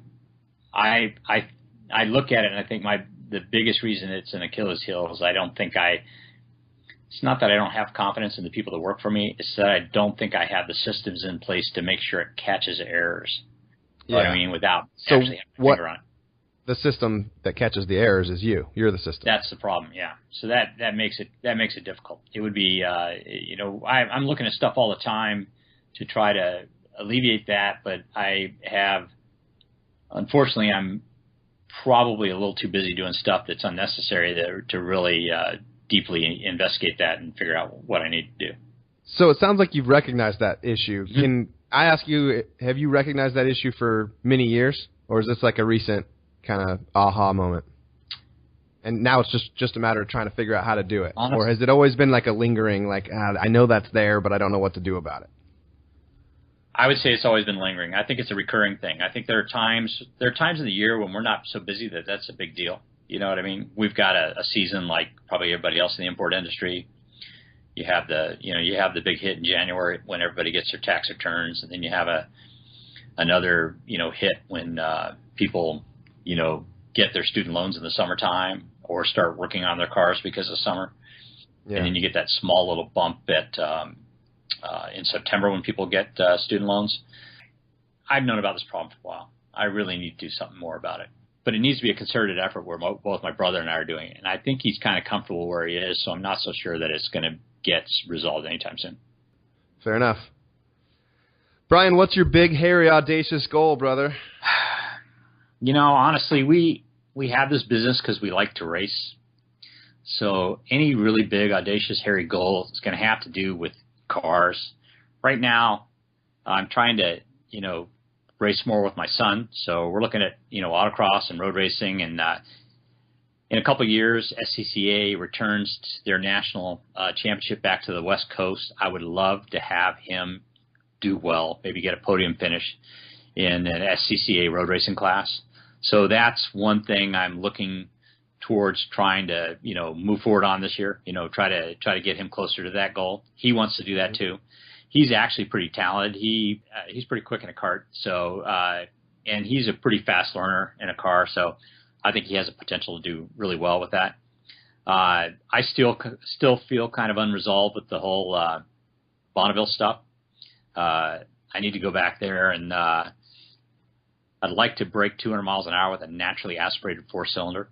look at it and I think the biggest reason it's an Achilles heel is it's not that I don't have confidence in the people that work for me. It's that I don't think I have the systems in place to make sure it catches errors. You know what I mean? Without actually having a finger on it. The system that catches the errors is you. You're the system. That's the problem, yeah. So that makes it difficult. It would be, I'm looking at stuff all the time to try to alleviate that, but unfortunately, I'm probably a little too busy doing stuff that's unnecessary to really deeply investigate that and figure out what I need to do. So it sounds like you've recognized that issue. Mm-hmm. Can I ask you, have you recognized that issue for many years, or is this like a recent kind of aha moment? And now it's just a matter of trying to figure out how to do it. Honestly, or has it always been like a lingering, I know that's there, but I don't know what to do about it? I would say it's always been lingering. I think it's a recurring thing. I think there are times in the year when we're not so busy that that's a big deal. You know what I mean? We've got a season like probably everybody else in the import industry. You have the big hit in January when everybody gets their tax returns, and then you have another hit when people get their student loans in the summertime or start working on their cars because of summer. Yeah. And then you get that small little bump in September when people get student loans. I've known about this problem for a while. I really need to do something more about it. But it needs to be a concerted effort where both my brother and I are doing it. And I think he's kind of comfortable where he is, so I'm not so sure that it's going to get resolved anytime soon. Fair enough. Brian, what's your big, hairy, audacious goal, brother? Honestly, we have this business because we like to race. So any really big, audacious, hairy goal is going to have to do with cars. Right now, I'm trying to, race more with my son. So we're looking at, autocross and road racing. And in a couple of years, SCCA returns their national championship back to the West Coast. I would love to have him do well, maybe get a podium finish in an SCCA road racing class. So that's one thing I'm looking towards trying to, move forward on this year, try to get him closer to that goal. He wants to do that too. He's actually pretty talented. He's pretty quick in a kart. So, and he's a pretty fast learner in a car. So I think he has a potential to do really well with that. I still feel kind of unresolved with the whole, Bonneville stuff. I need to go back there and, I'd like to break 200 miles an hour with a naturally aspirated 4-cylinder.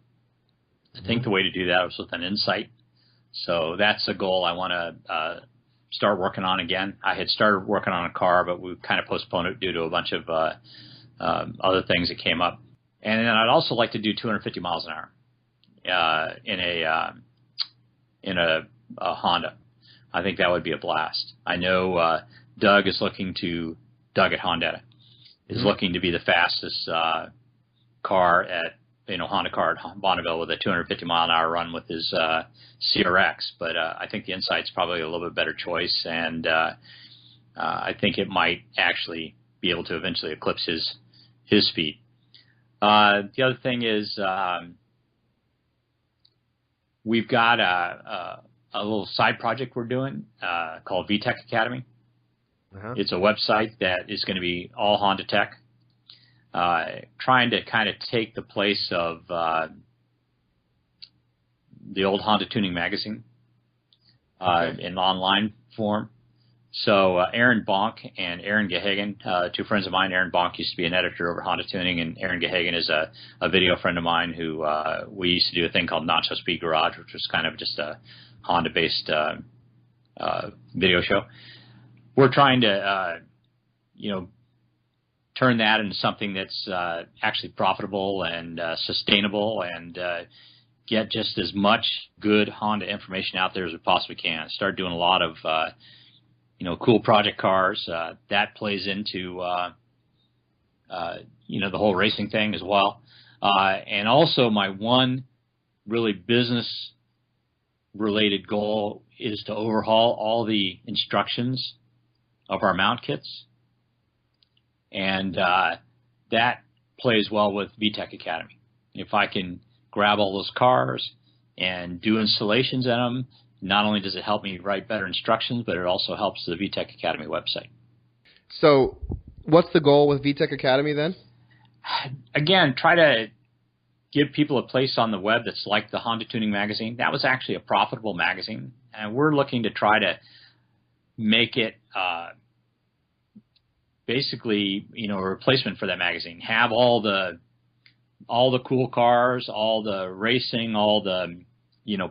I think the way to do that was with an Insight. So that's a goal I want to start working on again. I had started working on a car, but we kind of postponed it due to a bunch of other things that came up. And then I'd also like to do 250 miles an hour in a Honda. I think that would be a blast. I know Doug at Honda is looking to be the fastest car at Honda car at Bonneville with a 250-mile-an-hour run with his CRX. But I think the Insight's probably a little bit better choice, and I think it might actually be able to eventually eclipse his speed. The other thing is we've got a little side project we're doing called VTech Academy. Uh-huh. It's a website that is going to be all Honda tech, trying to kind of take the place of the old Honda Tuning magazine in online form. So Aaron Bonk and Aaron Gehagen, two friends of mine. Aaron Bonk used to be an editor over Honda Tuning, and Aaron Gehagen is a video friend of mine who we used to do a thing called Nacho Speed Garage, which was kind of just a Honda-based video show. We're trying to, turn that into something that's actually profitable and sustainable, and get just as much good Honda information out there as we possibly can. Start doing a lot of cool project cars. That plays into, the whole racing thing as well. And also my one really business-related goal is to overhaul all the instructions of our mount kits. And that plays well with VTech Academy. If I can grab all those cars and do installations in them, not only does it help me write better instructions, but it also helps the VTech Academy website. So what's the goal with VTech Academy then? Again, try to give people a place on the web that's like the Honda Tuning magazine. That was actually a profitable magazine, and we're looking to try to make it basically, a replacement for that magazine. Have all the cool cars, all the racing, all the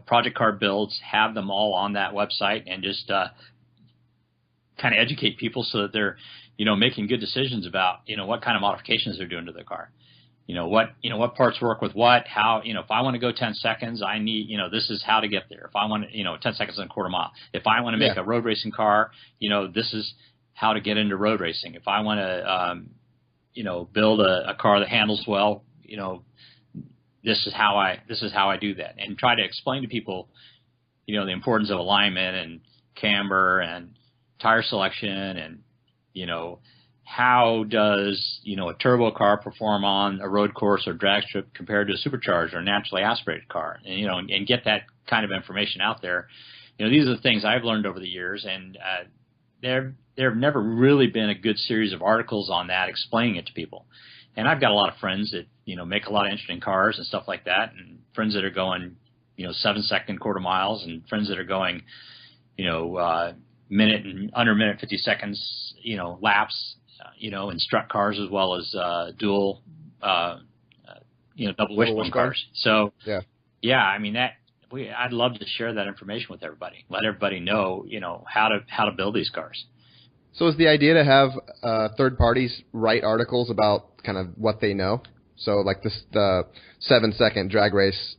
project car builds, have them all on that website, and just kind of educate people so that they're, making good decisions about, what kind of modifications they're doing to their car. What parts work with what, how, if I want to go 10 seconds, I need, this is how to get there. If I want to, 10 seconds and a quarter mile. If I want to make a road racing car, this is how to get into road racing. If I want to, build a car that handles well, this is how I do that, and try to explain to people, the importance of alignment and camber and tire selection, and how does a turbo car perform on a road course or drag strip compared to a supercharged or naturally aspirated car, and get that kind of information out there. These are the things I've learned over the years, and there have never really been a good series of articles on that explaining it to people. And I've got a lot of friends that, make a lot of interesting cars and stuff like that, and friends that are going, 7-second quarter miles, and friends that are going, minute and under minute 50 seconds, laps, in strut cars as well as dual, double wishbone cars. So, I'd love to share that information with everybody. Let everybody know, how to build these cars. So is the idea to have third parties write articles about kind of what they know? So like the 7-second drag race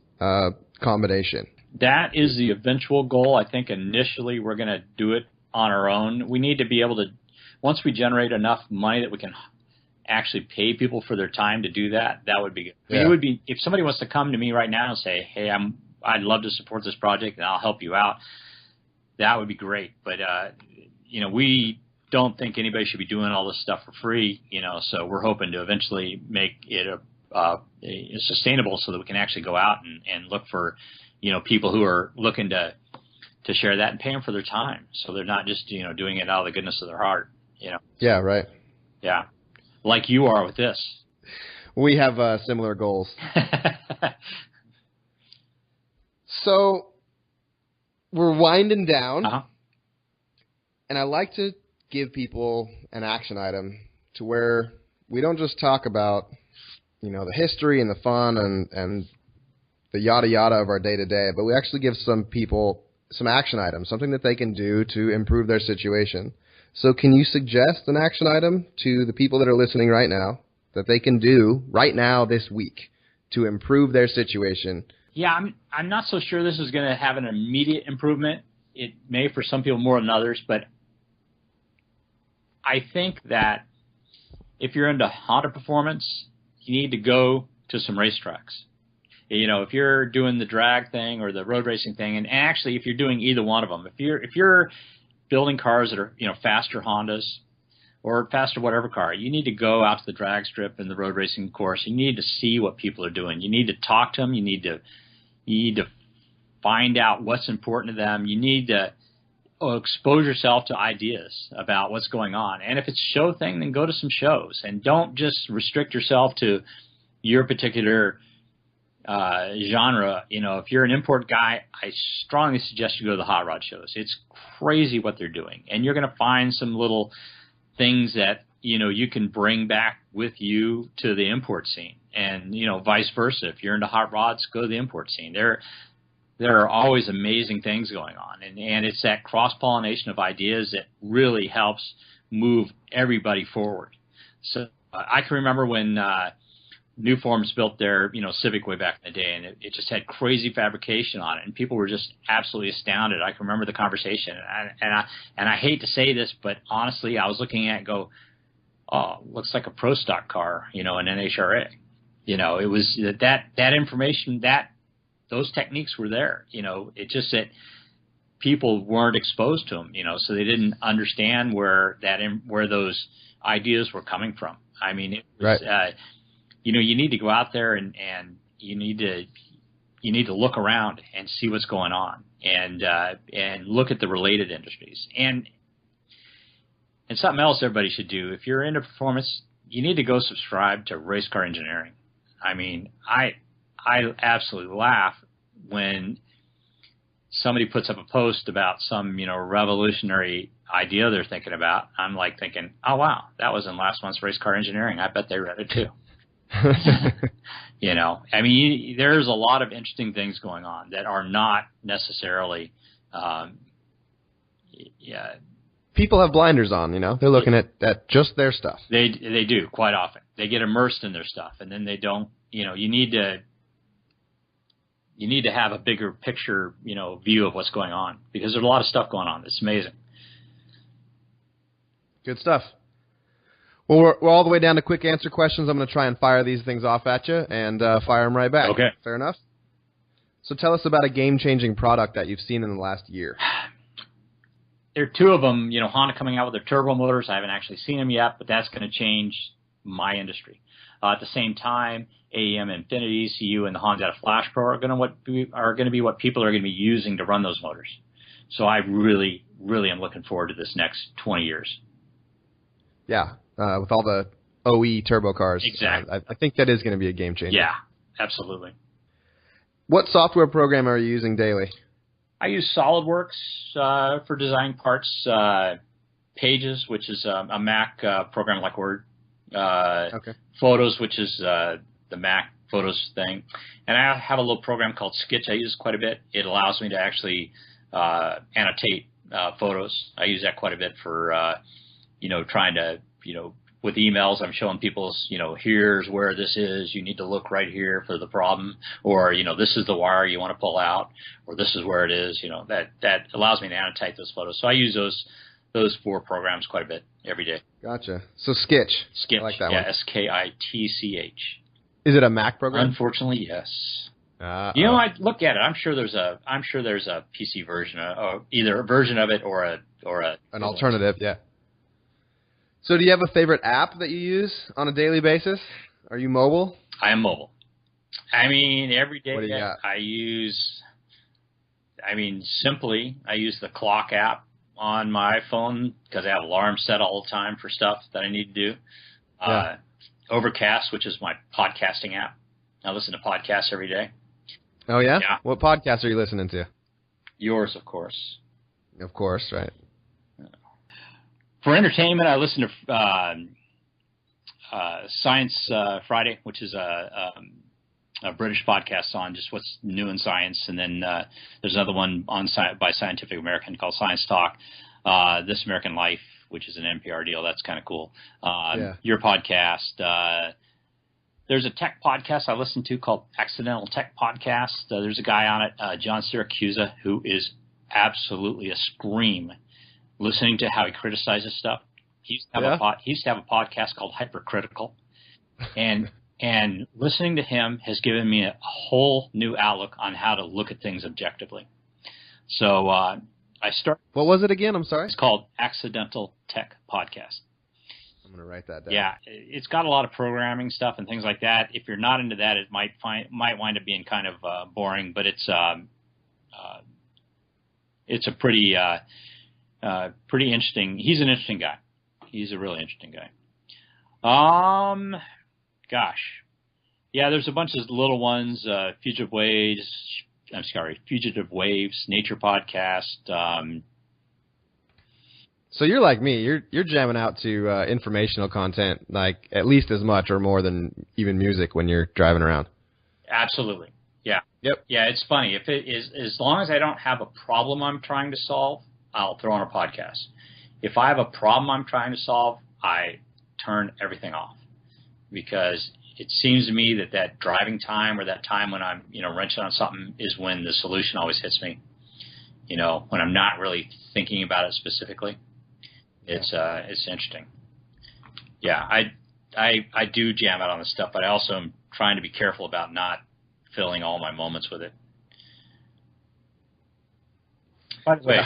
combination. That is the eventual goal. I think initially we're going to do it on our own. We need to be able to, once we generate enough money that we can actually pay people for their time to do that, that would be good. Yeah. I mean, it would be, if somebody wants to come to me right now and say, hey, I'd love to support this project and I'll help you out, that would be great. But, we don't think anybody should be doing all this stuff for free, so we're hoping to eventually make it sustainable so that we can actually go out and look for, people who are looking to share that and pay them for their time. So they're not just, doing it out of the goodness of their heart, Yeah, right. Yeah. Like you are with this. We have similar goals. So we're winding down, and I like to give people an action item to where we don't just talk about, the history and the fun and the yada yada of our day-to-day, but we actually give some people some action items, something that they can do to improve their situation. So can you suggest an action item to the people that are listening right now that they can do right now this week to improve their situation? Yeah, I'm not so sure this is going to have an immediate improvement. It may for some people more than others, but I think that if you're into Honda Performance, you need to go to some racetracks. You know, if you're doing the drag thing or the road racing thing, and actually if you're doing either one of them, if you're building cars that are, you know, faster Hondas or faster whatever car, you need to go out to the drag strip and the road racing course. You need to see what people are doing. You need to talk to them. You need to find out what's important to them. You need to expose yourself to ideas about what's going on. And if it's a show thing, then go to some shows, and don't just restrict yourself to your particular genre. You know, if you're an import guy, I strongly suggest you go to the hot rod shows. It's crazy what they're doing, and you're going to find some little things that, you know, you can bring back with you to the import scene, and, you know, vice versa. If you're into hot rods, go to the import scene. There are always amazing things going on, and it's that cross-pollination of ideas that really helps move everybody forward. So I can remember when New Forms built their, you know, Civic way back in the day, and it just had crazy fabrication on it, and people were just absolutely astounded. I can remember the conversation, and I hate to say this, but honestly, I was looking at it and go, oh, looks like a pro stock car, you know, an NHRA. You know, it was that information, those techniques were there. You know, it just that people weren't exposed to them, you know, so they didn't understand where those ideas were coming from. I mean, it was, right. You know, you need to go out there and you need to look around and see what's going on, and look at the related industries. And something else everybody should do, if you're into performance, you need to go subscribe to Race Car Engineering. I mean, I absolutely laugh when somebody puts up a post about some, you know, revolutionary idea they're thinking about. I'm like thinking, oh wow, that was in last month's Race Car Engineering. I bet they read it too. You know, I mean, there's a lot of interesting things going on that are not necessarily, people have blinders on, you know, they're looking at just their stuff. They do quite often. They get immersed in their stuff, and then they don't, you know, you need to have a bigger picture, you know, view of what's going on, because there's a lot of stuff going on. It's amazing. Good stuff. Well, we're all the way down to quick answer questions. I'm going to try and fire these things off at you and fire them right back. Okay. Fair enough? So tell us about a game-changing product that you've seen in the last year. There are two of them, you know, Honda coming out with their turbo motors. I haven't actually seen them yet, but that's going to change my industry. At the same time, AEM Infinity ECU and the Honda Flash Pro are going to be what people are going to be using to run those motors. So I really, really am looking forward to this next 20 years. Yeah, with all the OE turbo cars. Exactly. I think that is going to be a game changer. Yeah, absolutely. What software program are you using daily? I use SolidWorks for designing parts, Pages, which is a Mac program like Word, okay. Photos, which is the Mac Photos thing, and I have a little program called Skitch I use quite a bit. It allows me to actually annotate photos. I use that quite a bit for, you know, trying to, you know, with emails, I'm showing people, you know, here's where this is. You need to look right here for the problem, or, you know, this is the wire you want to pull out, or this is where it is. You know, that allows me to annotate those photos. So I use those four programs quite a bit every day. Gotcha. So Skitch. Skitch. I like that yeah, one. Skitch. Is it a Mac program? Unfortunately, yes. You know, I look at it. I'm sure there's a PC version, or either a version of it or an alternative. Yeah. So do you have a favorite app that you use on a daily basis? Are you mobile? I am mobile. I mean, every day what do you got? I use the clock app on my phone because I have alarms set all the time for stuff that I need to do. Yeah. Overcast, which is my podcasting app. I listen to podcasts every day. Oh, yeah? Yeah. What podcast are you listening to? Yours, of course. Of course, right. For entertainment, I listen to Science Friday, which is a British podcast on just what's new in science. And then there's another one by Scientific American called Science Talk, This American Life, which is an NPR deal. That's kind of cool. Your podcast. There's a tech podcast I listen to called Accidental Tech Podcast. There's a guy on it, John Siracusa, who is absolutely a scream listening to how he criticizes stuff. He used to have a podcast called Hypercritical. And And listening to him has given me a whole new outlook on how to look at things objectively. So I started. What was it again? I'm sorry. It's called Accidental Tech Podcast. I'm going to write that down. Yeah, it's got a lot of programming stuff and things like that. If you're not into that, it might wind up being kind of boring, but it's a pretty interesting. He's an interesting guy. He's a really interesting guy. Gosh, yeah. There's a bunch of little ones. Fugitive Waves, Nature Podcast. So you're like me. You're jamming out to informational content, like at least as much or more than even music when you're driving around. Absolutely. Yeah. Yep. Yeah, it's funny. If it is, as long as I don't have a problem I'm trying to solve, I'll throw on a podcast. If I have a problem I'm trying to solve, I turn everything off, because it seems to me that driving time, or that time when I'm, wrenching on something, is when the solution always hits me. When I'm not really thinking about it specifically. It's interesting. Yeah, I do jam out on this stuff, but I also am trying to be careful about not filling all my moments with it. By the way,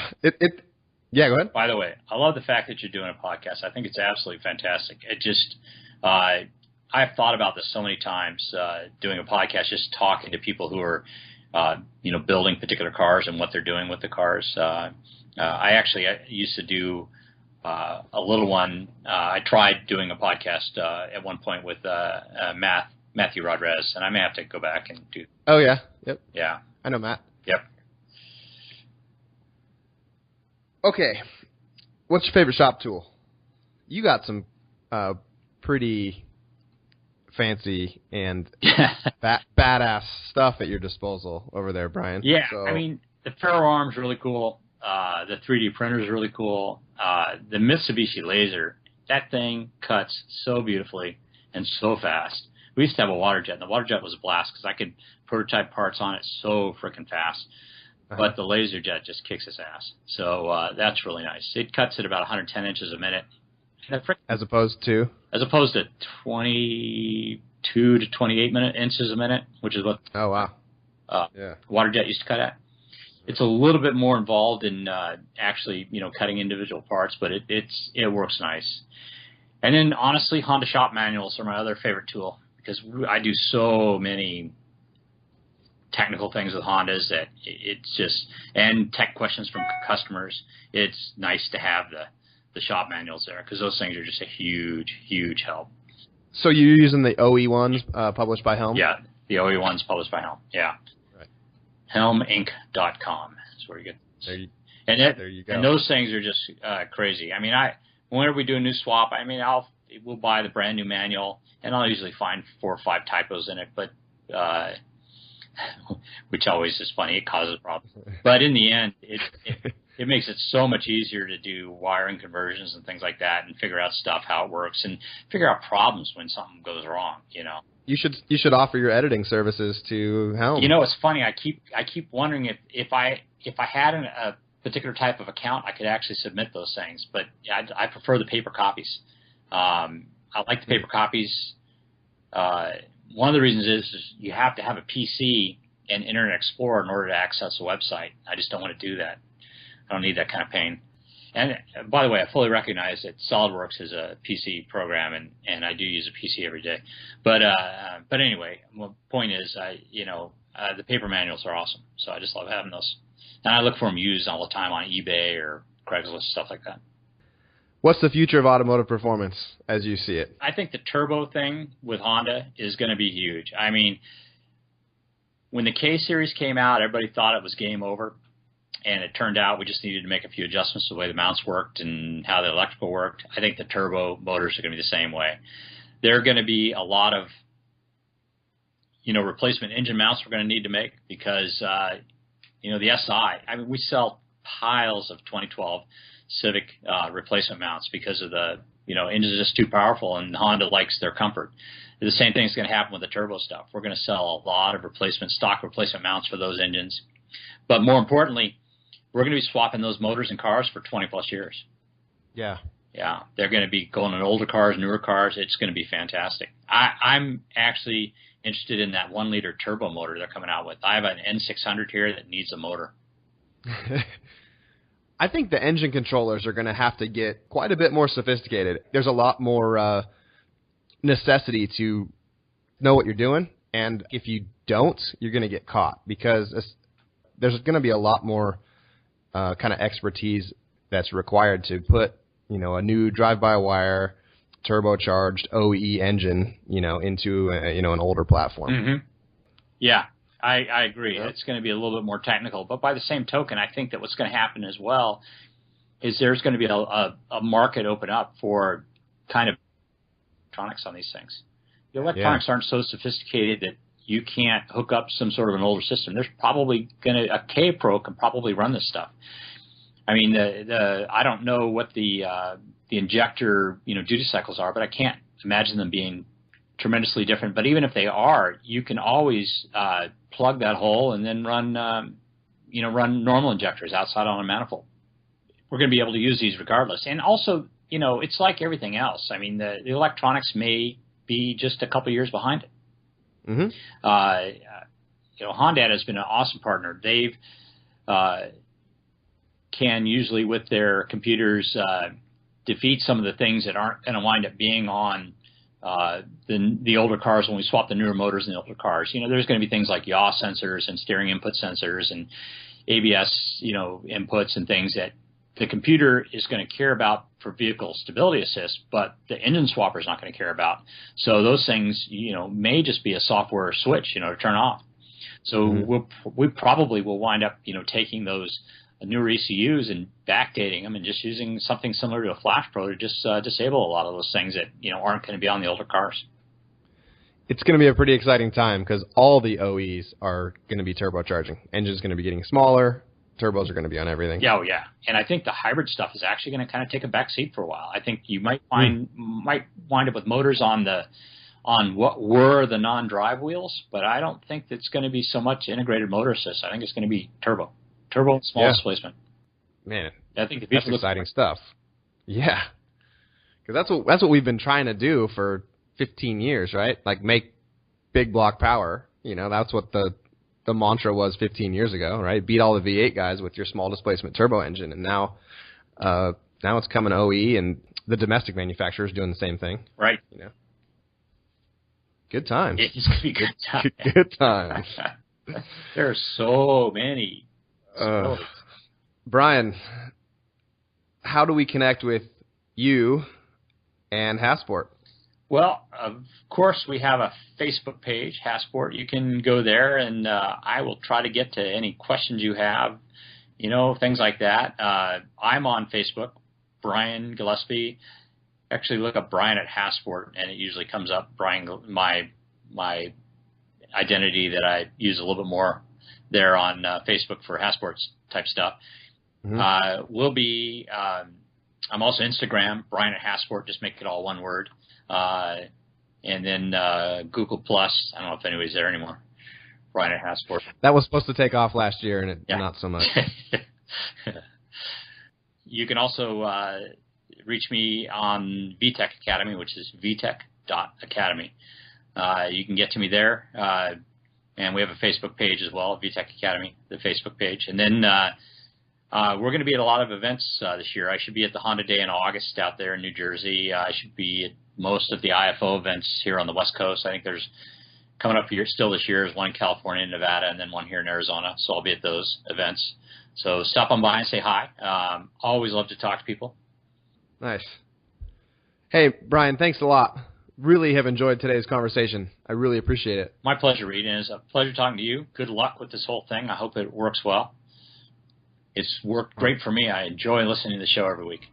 yeah, go ahead. By the way, I love the fact that you're doing a podcast. I think it's absolutely fantastic. It just, I've thought about this so many times, doing a podcast, just talking to people who are, building particular cars and what they're doing with the cars. I used to do a little one. I tried doing a podcast at one point with Matthew Rodriguez, and I may have to go back and do. Oh yeah, yep. Yeah, I know Matt. Yep. Okay, what's your favorite shop tool? You got some pretty fancy and badass stuff at your disposal over there, Brian. Yeah, so. I mean, the Ferro Arm's really cool. The 3D printer is really cool. The Mitsubishi Laser, that thing cuts so beautifully and so fast. We used to have a water jet, and the water jet was a blast because I could prototype parts on it so freaking fast. But the laser jet just kicks its ass. So that's really nice. It cuts at about 110 inches a minute. As opposed to? As opposed to 22 to 28 inches a minute, which is what water jet used to cut at. It's a little bit more involved in actually, cutting individual parts, but it works nice. And then, honestly, Honda shop manuals are my other favorite tool, because I do so many technical things with Hondas that it's just, and tech questions from customers. It's nice to have the shop manuals there, because those things are just a huge, huge help. So you're using the OE ones published by Helm? Yeah, the OE ones published by Helm. Yeah. Right. HelmInc.com is where you get. There you go. And those things are just crazy. I mean, whenever we do a new swap, we'll buy the brand new manual, and I'll usually find 4 or 5 typos in it, but which always is funny. It causes problems. But in the end, it makes it so much easier to do wiring conversions and things like that, and figure out stuff, how it works, and figure out problems when something goes wrong. You should offer your editing services to Helm. It's funny. I keep wondering if I had a particular type of account, I could actually submit those things. But I prefer the paper copies. I like the paper copies. One of the reasons is you have to have a PC and Internet Explorer in order to access the website. I just don't want to do that. I don't need that kind of pain. And by the way, I fully recognize that Solidworks is a PC program, and I do use a PC every day. But anyway, my point is, the paper manuals are awesome. So I just love having those. And I look for them used all the time on eBay or Craigslist, stuff like that. What's the future of automotive performance as you see it? I think the turbo thing with Honda is going to be huge. I mean, when the K-Series came out, everybody thought it was game over. And it turned out we just needed to make a few adjustments to the way the mounts worked and how the electrical worked. I think the turbo motors are going to be the same way. There are going to be a lot of, replacement engine mounts we're going to need to make, because, the SI, we sell piles of 2012 Civic replacement mounts because of the, engines are just too powerful, and Honda likes their comfort. The same thing is going to happen with the turbo stuff. We're going to sell a lot of stock replacement mounts for those engines. But more importantly, we're going to be swapping those motors and cars for 20 plus years. Yeah. Yeah, they're going to be going in older cars, newer cars. It's going to be fantastic. I'm actually interested in that 1-liter turbo motor they're coming out with. I have an N600 here that needs a motor. I think the engine controllers are going to have to get quite a bit more sophisticated. There's a lot more necessity to know what you're doing, and if you don't, you're going to get caught, because there's going to be a lot more kind of expertise that's required to put, a new drive-by-wire turbocharged OE engine, into an older platform. Mm-hmm. Yeah, I agree. Yep. It's going to be a little bit more technical, but by the same token, I think that what's going to happen as well is there's going to be a market open up for kind of electronics on these things. The electronics aren't so sophisticated that you can't hook up some sort of an older system. There's probably a K-Pro can probably run this stuff. I mean, I don't know what the injector duty cycles are, but I can't imagine them being tremendously different. But even if they are, you can always plug that hole and then run normal injectors outside on a manifold. We're going to be able to use these regardless. And also, it's like everything else. I mean, the electronics may be just a couple years behind it. Mm-hmm. Honda has been an awesome partner. They've can usually with their computers defeat some of the things that aren't going to wind up being on the older cars when we swap the newer motors in the older cars. There's going to be things like yaw sensors and steering input sensors and ABS, inputs and things that the computer is going to care about for vehicle stability assist, but the engine swapper is not going to care about. So those things, may just be a software switch, to turn off. So we probably will wind up, taking those newer ECUs and backdating them and just using something similar to a Flash Pro to just disable a lot of those things that aren't going to be on the older cars. It's going to be a pretty exciting time because all the OEs are going to be turbocharging. Engine's going to be getting smaller. Turbos are going to be on everything. Yeah, and I think the hybrid stuff is actually going to kind of take a back seat for a while. I think you might wind up with motors on what were the non-drive wheels, but I don't think it's going to be so much integrated motor assist. I think it's going to be turbo and small displacement. Man, I think that's exciting stuff. Yeah, because that's what we've been trying to do for 15 years, right? Like make big block power. That's what the mantra was 15 years ago, right? Beat all the V8 guys with your small displacement turbo engine, and now it's coming OE, and the domestic manufacturers doing the same thing, right? Good times. It's gonna be good times. Good times. There are so many. Brian, how do we connect with you and Hasport? Well, of course, we have a Facebook page, Hasport. You can go there, and I will try to get to any questions you have, things like that. I'm on Facebook, Brian Gillespie. Actually, look up Brian at Hasport, and it usually comes up. Brian, my identity that I use a little bit more there on Facebook for Hasports type stuff. Mm-hmm. I'm also Instagram, Brian at Hasport. Just make it all one word. And then Google Plus. I don't know if anybody's there anymore. Brian at Hasport. That was supposed to take off last year, and not so much. You can also reach me on VTech Academy, which is vtech.academy. You can get to me there. And we have a Facebook page as well, VTech Academy, the Facebook page. And then we're going to be at a lot of events this year. I should be at the Honda Day in August out there in New Jersey. I should be at most of the IFO events here on the West Coast. I think there's coming up here still this year is one in California and Nevada, and then one here in Arizona. So I'll be at those events. So stop on by and say hi. Always love to talk to people. Nice. Hey, Brian, thanks a lot. Really have enjoyed today's conversation. I really appreciate it. My pleasure, Reed, and it's a pleasure talking to you. Good luck with this whole thing. I hope it works well. It's worked great for me. I enjoy listening to the show every week.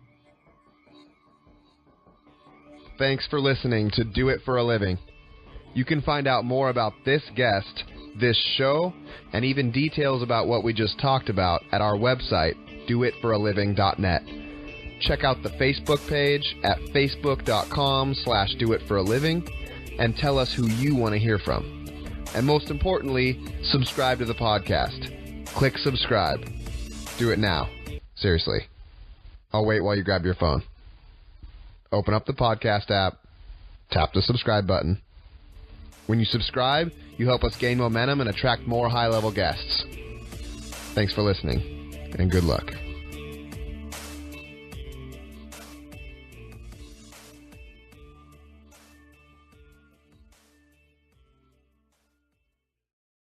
Thanks for listening to Do It for a Living. You can find out more about this guest, this show, and even details about what we just talked about at our website, doitforaliving.net. Check out the Facebook page at facebook.com/doitforaliving and tell us who you want to hear from. And most importantly, subscribe to the podcast. Click subscribe. Do it now. Seriously. I'll wait while you grab your phone. open up the podcast app, tap the subscribe button. When you subscribe, you help us gain momentum and attract more high-level guests. Thanks for listening, and good luck.